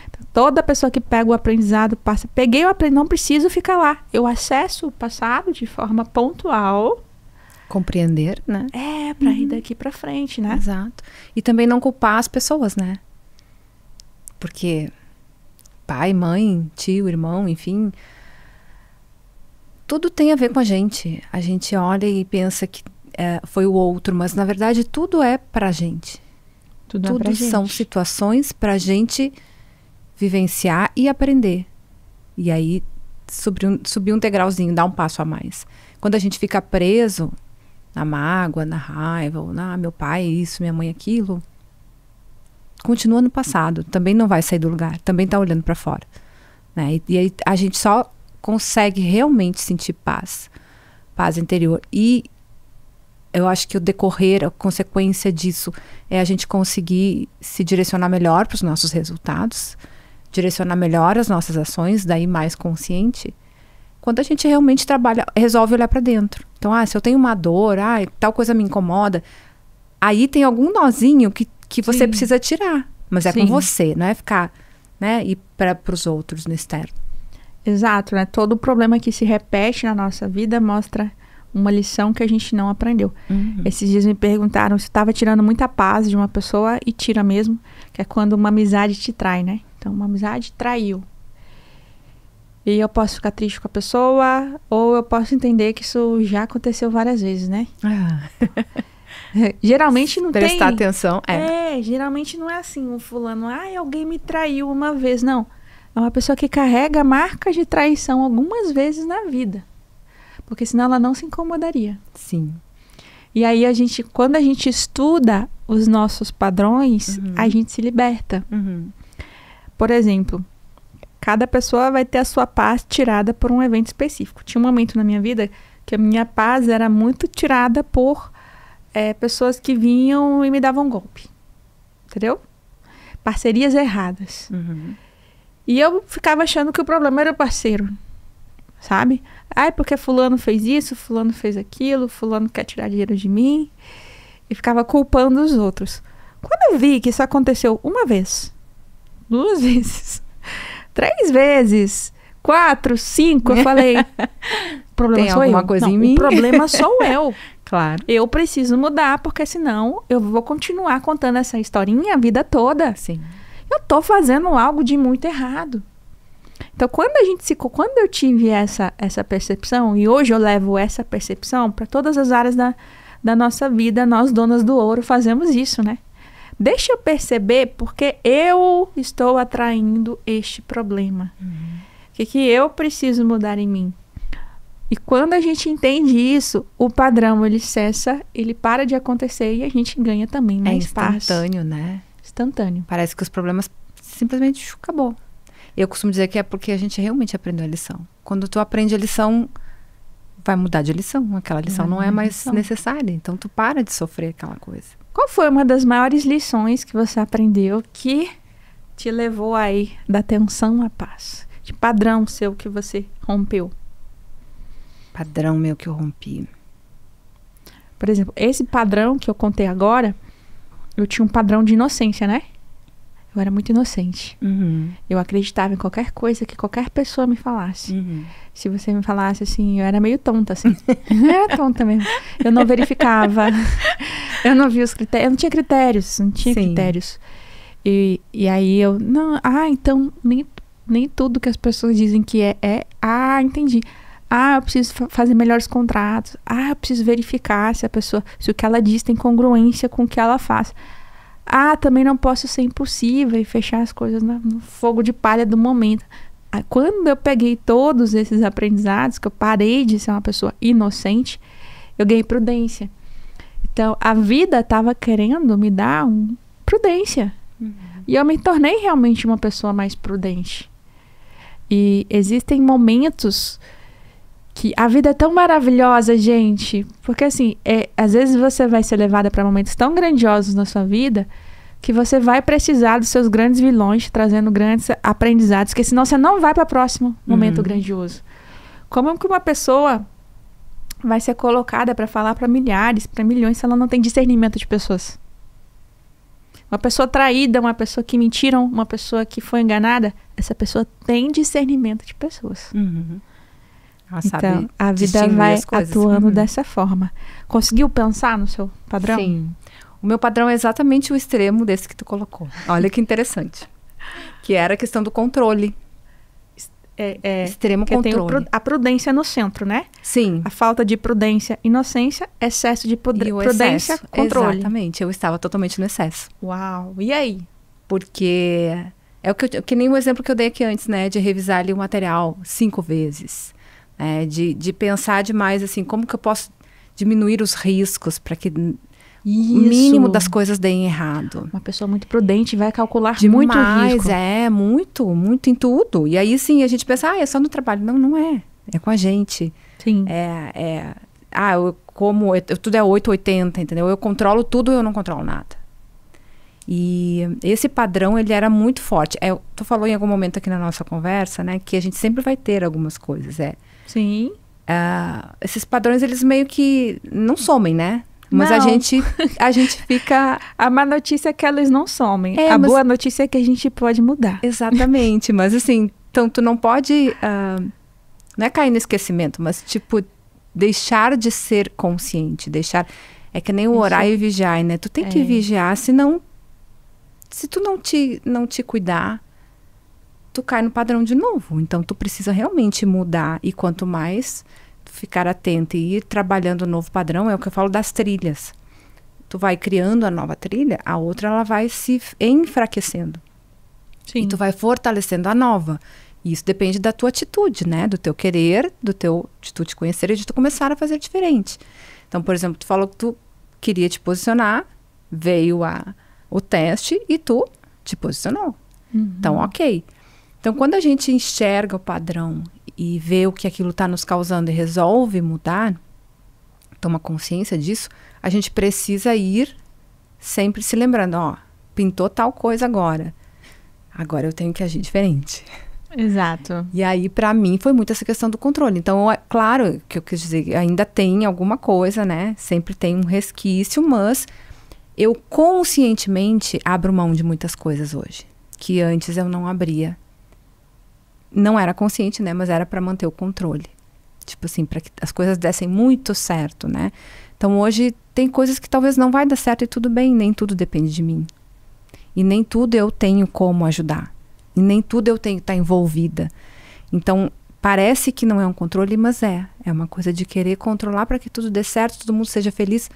Então, toda pessoa que pega o aprendizado passa. Peguei o aprendizado, não preciso ficar lá. Eu acesso o passado de forma pontual. Compreender, né? Pra ir daqui pra frente, né? Exato. E também não culpar as pessoas, né? Porque pai, mãe, tio, irmão, enfim, tudo tem a ver com a gente. A gente olha e pensa que foi o outro, mas na verdade tudo é pra gente. Tudo são situações pra gente vivenciar e aprender. E aí subir um degrauzinho, dar um passo a mais. Quando a gente fica preso na mágoa, na raiva, ou meu pai isso, minha mãe aquilo, continua no passado, também não vai sair do lugar, também está olhando para fora, né? E aí a gente só consegue realmente sentir paz interior. E eu acho que o decorrer, a consequência disso é a gente conseguir se direcionar melhor para os nossos resultados, direcionar melhor as nossas ações, daí mais consciente, quando a gente realmente resolve olhar para dentro. Então, se eu tenho uma dor, tal coisa me incomoda, aí tem algum nozinho que você precisa tirar. Mas é com você, não é ficar, né, ir para os outros no externo. Exato, né? Todo problema que se repete na nossa vida mostra uma lição que a gente não aprendeu. Esses dias me perguntaram se estava tirando muita paz de uma pessoa, e tira mesmo, que é quando uma amizade te trai, né? Então, uma amizade traiu. E eu posso ficar triste com a pessoa, ou eu posso entender que isso já aconteceu várias vezes, né? Geralmente não prestar atenção, geralmente não é assim, um fulano, alguém me traiu uma vez, não. É uma pessoa que carrega marcas de traição algumas vezes na vida. Porque senão ela não se incomodaria. Sim. E aí quando a gente estuda os nossos padrões, a gente se liberta. Por exemplo, cada pessoa vai ter a sua paz tirada por um evento específico. Tinha um momento na minha vida que a minha paz era muito tirada por pessoas que vinham e me davam golpe. Entendeu? Parcerias erradas. E eu ficava achando que o problema era o parceiro. Sabe? Porque fulano fez isso, fulano fez aquilo, fulano quer tirar dinheiro de mim. E ficava culpando os outros. Quando eu vi que isso aconteceu uma vez, 2 vezes, 3 vezes, 4, 5, eu falei, o problema tem sou alguma eu. Coisa não, em mim? O problema sou eu. Claro. Eu preciso mudar, porque senão eu vou continuar contando essa historinha a vida toda. Sim. Eu tô fazendo algo de muito errado. Então, quando eu tive essa percepção, e hoje eu levo essa percepção para todas as áreas da nossa vida, nós, Donas do Ouro, fazemos isso, né? Deixa eu perceber porque eu estou atraindo este problema. O que eu preciso mudar em mim? E quando a gente entende isso, o padrão, ele cessa, ele para de acontecer e a gente ganha também, né? Instantâneo, né? Instantâneo. Parece que os problemas simplesmente acabou. Eu costumo dizer que é porque a gente realmente aprendeu a lição. Quando tu aprende a lição, vai mudar de lição. Aquela lição não é mais necessária. Então, tu para de sofrer aquela coisa. Qual foi uma das maiores lições que você aprendeu que te levou aí da tensão à paz? De padrão seu que você rompeu? Padrão meu que eu rompi. Por exemplo, esse padrão que eu contei agora, eu tinha um padrão de inocência, né? Eu era muito inocente. Eu acreditava em qualquer coisa que qualquer pessoa me falasse. Se você me falasse assim, eu era meio tonta, assim. Eu era tonta mesmo. Eu não verificava. Eu não via os critérios. Eu não tinha critérios. Não tinha critérios. E aí eu... então nem tudo que as pessoas dizem que é. Entendi. Eu preciso fazer melhores contratos. Eu preciso verificar se o que ela diz tem congruência com o que ela faz. Também não posso ser impossível e fechar as coisas no fogo de palha do momento. quando eu peguei todos esses aprendizados, que eu parei de ser uma pessoa inocente, eu ganhei prudência. Então, a vida estava querendo me dar prudência. E eu me tornei realmente uma pessoa mais prudente. E existem momentos que a vida é tão maravilhosa, gente. Porque, assim, às vezes você vai ser levada para momentos tão grandiosos na sua vida que você vai precisar dos seus grandes vilões trazendo grandes aprendizados, porque senão você não vai para o próximo momento grandioso. Como que uma pessoa vai ser colocada para falar para milhares, para milhões, se ela não tem discernimento de pessoas? Uma pessoa traída, uma pessoa que mentiram, uma pessoa que foi enganada, essa pessoa tem discernimento de pessoas. Ela sabe então, a vida vai atuando dessa forma. Conseguiu pensar no seu padrão? Sim. O meu padrão é exatamente o extremo desse que tu colocou. Olha que interessante. Que era a questão do controle. Extremo controle. Tem a prudência no centro, né? Sim. A falta de prudência, inocência, excesso de prudência, excesso, controle. Exatamente. Eu estava totalmente no excesso. Uau. E aí? Porque é que nem o exemplo que eu dei aqui antes, né? De revisar ali o material 5 vezes. De pensar demais, assim, como que eu posso diminuir os riscos para que o mínimo das coisas deem errado. Uma pessoa muito prudente vai calcular demais, muito risco. Muito em tudo. E aí, sim, a gente pensa, é só no trabalho. Não, não é. É com a gente. Sim. Tudo é 880, entendeu? Eu controlo tudo, eu não controlo nada. E esse padrão, ele era muito forte. Tu falou em algum momento aqui na nossa conversa, né? Que a gente sempre vai ter algumas coisas, Sim. Esses padrões, eles meio que não somem, né? Mas não. a gente fica... A má notícia é que eles não somem. Boa notícia é que a gente pode mudar. Exatamente. Mas assim, então tu não pode... não é cair no esquecimento, mas tipo, deixar de ser consciente. É que nem o orar e vigiar, né? Tu tem que vigiar, senão... Se tu não te cuidar, tu cai no padrão de novo. Então, tu precisa realmente mudar. E quanto mais tu ficar atento e ir trabalhando o novo padrão, é o que eu falo das trilhas. Tu vai criando a nova trilha, a outra ela vai se enfraquecendo. Sim. E tu vai fortalecendo a nova. E isso depende da tua atitude, né? Do teu querer, de tu te conhecer e de tu começar a fazer diferente. Então, por exemplo, tu falou que tu queria te posicionar, veio o teste e tu te posicionou. Então, ok. Então, quando a gente enxerga o padrão e vê o que aquilo está nos causando e resolve mudar, toma consciência disso, a gente precisa ir sempre se lembrando, pintou tal coisa agora eu tenho que agir diferente. Exato. E aí, para mim, foi muito essa questão do controle. Então, claro que eu quis dizer, ainda tem alguma coisa, né? Sempre tem um resquício, mas... eu conscientemente abro mão de muitas coisas hoje, que antes eu não abria. Não era consciente, né? Mas era para manter o controle. Tipo assim, para que as coisas dessem muito certo, né? Então hoje tem coisas que talvez não vai dar certo e tudo bem, nem tudo depende de mim. E nem tudo eu tenho como ajudar. E nem tudo eu tenho que estar envolvida. Então parece que não é um controle, mas é uma coisa de querer controlar para que tudo dê certo, todo mundo seja feliz.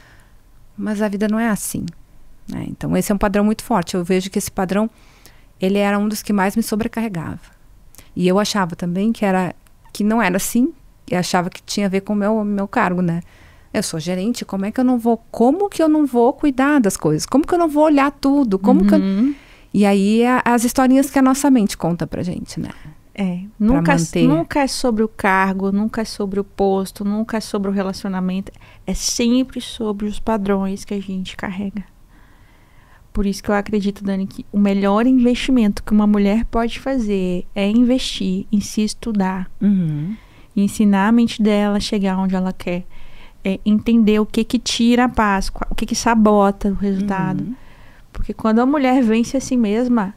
Mas a vida não é assim, né? Então esse é um padrão muito forte. Eu vejo que esse padrão, ele era um dos que mais me sobrecarregava. E eu achava também que não era assim. Eu achava que tinha a ver com o meu cargo, né? Eu sou gerente, como que eu não vou cuidar das coisas? Como que eu não vou olhar tudo? E aí as historinhas que a nossa mente conta pra gente, né? Nunca é sobre o cargo, nunca é sobre o posto, nunca é sobre o relacionamento. É sempre sobre os padrões que a gente carrega. Por isso que eu acredito, Dani, que o melhor investimento que uma mulher pode fazer é investir em se estudar. Ensinar a mente dela a chegar onde ela quer. Entender o que tira a paz, o que sabota o resultado. Porque quando a mulher vence a si mesma,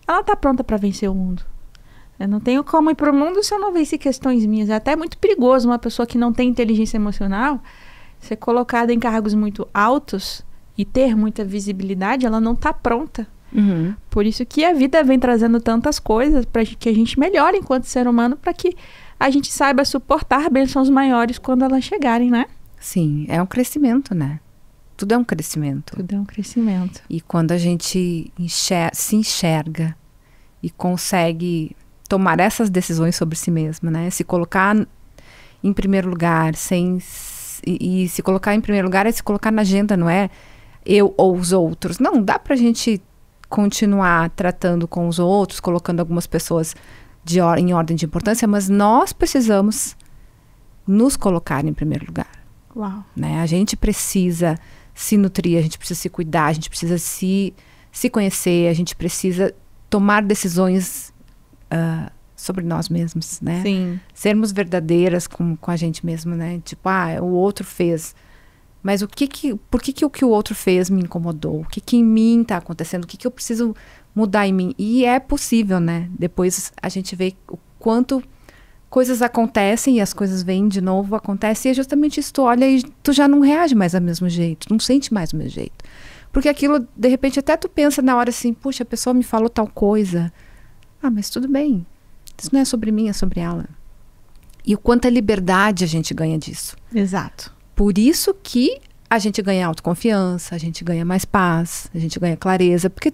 ela tá pronta para vencer o mundo. Eu não tenho como ir pro mundo se eu não vencer questões minhas. É até muito perigoso uma pessoa que não tem inteligência emocional ser colocada em cargos muito altos e ter muita visibilidade, ela não tá pronta. Por isso que a vida vem trazendo tantas coisas para que a gente melhore enquanto ser humano, para que a gente saiba suportar bênçãos maiores quando elas chegarem, né? Sim, é um crescimento, né? Tudo é um crescimento. Tudo é um crescimento. E quando a gente se enxerga e consegue tomar essas decisões sobre si mesma, né? Se colocar em primeiro lugar, e se colocar em primeiro lugar é se colocar na agenda, não é eu ou os outros. Não, dá pra gente continuar tratando com os outros, colocando algumas pessoas em ordem de importância, mas nós precisamos nos colocar em primeiro lugar. Uau. Né? A gente precisa se nutrir, a gente precisa se cuidar, a gente precisa se conhecer, a gente precisa tomar decisões sobre nós mesmos, né? Sim. Sermos verdadeiras com a gente mesmo, né? Tipo, o outro fez. Mas por que o que o outro fez me incomodou? O que em mim está acontecendo? O que eu preciso mudar em mim? E é possível, né? Depois a gente vê o quanto coisas acontecem e as coisas vêm de novo, acontecem. E é justamente isso, tu olha e tu já não reage mais do mesmo jeito. Não sente mais do mesmo jeito. Porque aquilo, de repente, até tu pensa na hora assim, puxa, a pessoa me falou tal coisa. Mas tudo bem. Isso não é sobre mim, é sobre ela. E o quanta liberdade a gente ganha disso. Exato. Por isso que a gente ganha autoconfiança, a gente ganha mais paz, a gente ganha clareza, porque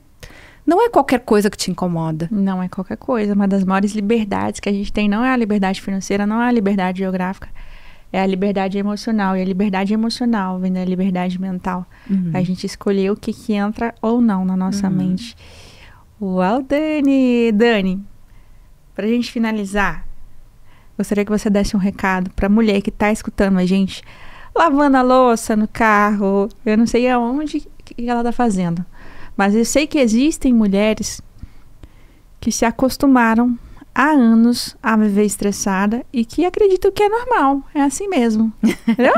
não é qualquer coisa que te incomoda. Não é qualquer coisa. Uma das maiores liberdades que a gente tem não é a liberdade financeira, não é a liberdade geográfica, é a liberdade emocional. E a liberdade emocional vem da liberdade mental. A gente escolher o que entra ou não na nossa mente. Uau, Dani! Dani, pra gente finalizar, gostaria que você desse um recado pra mulher que tá escutando a gente, lavando a louça no carro, eu não sei aonde que ela tá fazendo, mas eu sei que existem mulheres que se acostumaram há anos a viver estressada e que acreditam que é normal, é assim mesmo, entendeu?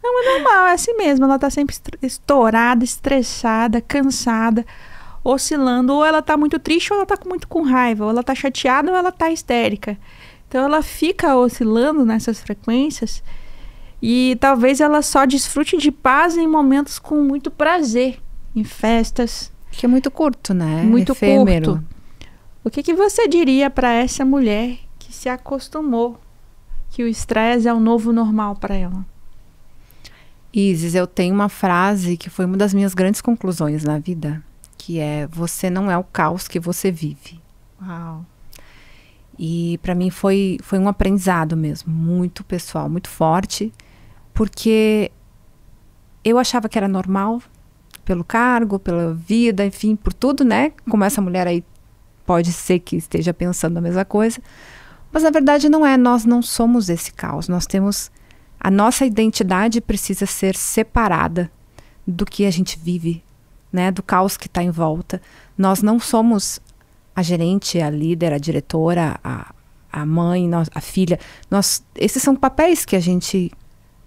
Não, é normal, é assim mesmo, ela tá sempre estourada, estressada, cansada, oscilando, ou ela tá muito triste ou ela tá muito com raiva, ou ela tá chateada ou ela tá histérica. Então ela fica oscilando nessas frequências e talvez ela só desfrute de paz em momentos com muito prazer, em festas. Que é muito curto, né? Muito efêmero. curto. O que você diria para essa mulher que se acostumou que o estresse é o novo normal para ela? Isis, eu tenho uma frase que foi uma das minhas grandes conclusões na vida, que é: você não é o caos que você vive. Uau. E para mim foi um aprendizado mesmo, muito pessoal, muito forte, porque eu achava que era normal, pelo cargo, pela vida, enfim, por tudo, né? Como essa mulher aí pode ser que esteja pensando a mesma coisa, mas na verdade não é, nós não somos esse caos, nós temos, a nossa identidade precisa ser separada do que a gente vive, né, do caos que está em volta. Nós não somos a gerente, a líder, a diretora, a mãe, a filha. Esses são papéis que a gente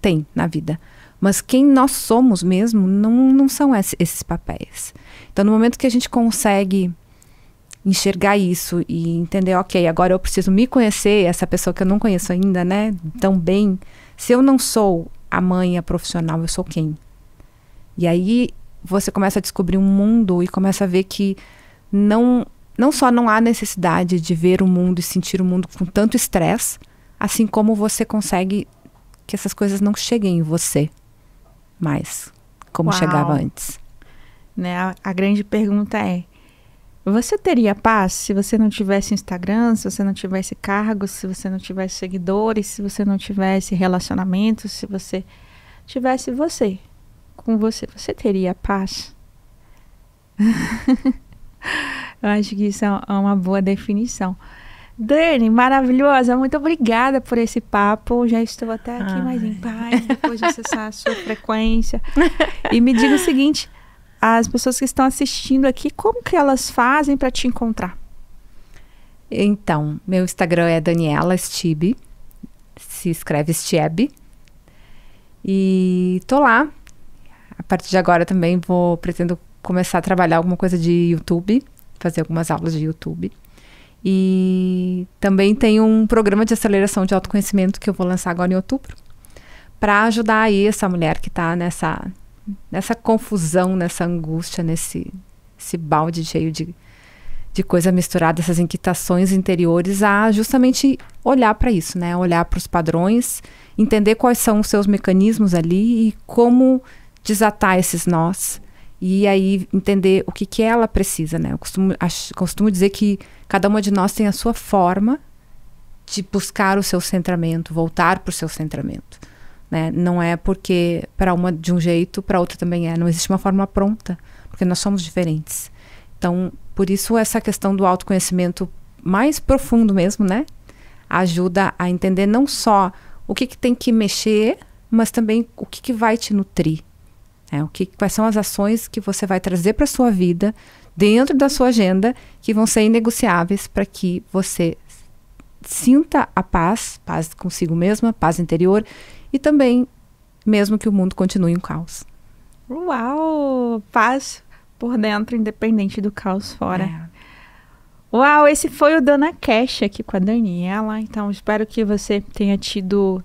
tem na vida. Mas quem nós somos mesmo não são esses papéis. Então, no momento que a gente consegue enxergar isso e entender, ok, agora eu preciso me conhecer, essa pessoa que eu não conheço ainda, né, tão bem. Se eu não sou a mãe, a profissional, eu sou quem? E aí você começa a descobrir um mundo e começa a ver que não só não há necessidade de ver o mundo e sentir o mundo com tanto estresse, assim como você consegue que essas coisas não cheguem em você mais, como chegava antes. Né? A grande pergunta é: você teria paz se você não tivesse Instagram, se você não tivesse cargos, se você não tivesse seguidores, se você não tivesse relacionamentos, se você tivesse você? Com você teria paz? Eu acho que isso é uma boa definição. Dani, maravilhosa, muito obrigada por esse papo. Já estou até aqui mais em paz depois de acessar a sua frequência. E me diga o seguinte: as pessoas que estão assistindo aqui, como que elas fazem para te encontrar? Então, meu Instagram é Daniela Stiebe, se escreve Stiebe, e tô lá. A partir de agora também pretendo começar a trabalhar alguma coisa de YouTube, fazer algumas aulas de YouTube. E também tem um programa de aceleração de autoconhecimento que eu vou lançar agora em outubro, para ajudar aí essa mulher que está nessa confusão, nessa angústia, nesse balde cheio de coisa misturada, essas inquietações interiores, a justamente olhar para isso, né? Olhar para os padrões, entender quais são os seus mecanismos ali e como desatar esses nós E aí entender o que ela precisa, né? Eu costumo dizer que cada uma de nós tem a sua forma de buscar o seu centramento, voltar para o seu centramento, né? Não é porque para uma de um jeito, para outra também é. Não existe uma forma pronta, porque nós somos diferentes. Então, por isso essa questão do autoconhecimento mais profundo mesmo, né? Ajuda a entender não só o que tem que mexer, mas também o que vai te nutrir. Né? Quais são as ações que você vai trazer para a sua vida, dentro da sua agenda, que vão ser inegociáveis para que você sinta a paz consigo mesma, paz interior, e também mesmo que o mundo continue um caos. Uau! Paz por dentro, independente do caos fora. É. Uau, esse foi o Dana Cash aqui com a Daniela. Então, espero que você tenha tido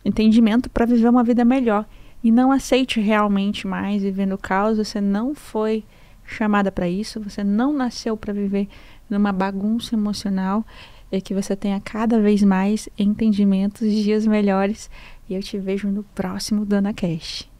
entendimento para viver uma vida melhor. E não aceite realmente mais viver no caos. Você não foi chamada para isso. Você não nasceu para viver numa bagunça emocional. E que você tenha cada vez mais entendimentos, dias melhores. E eu te vejo no próximo Dana Cash.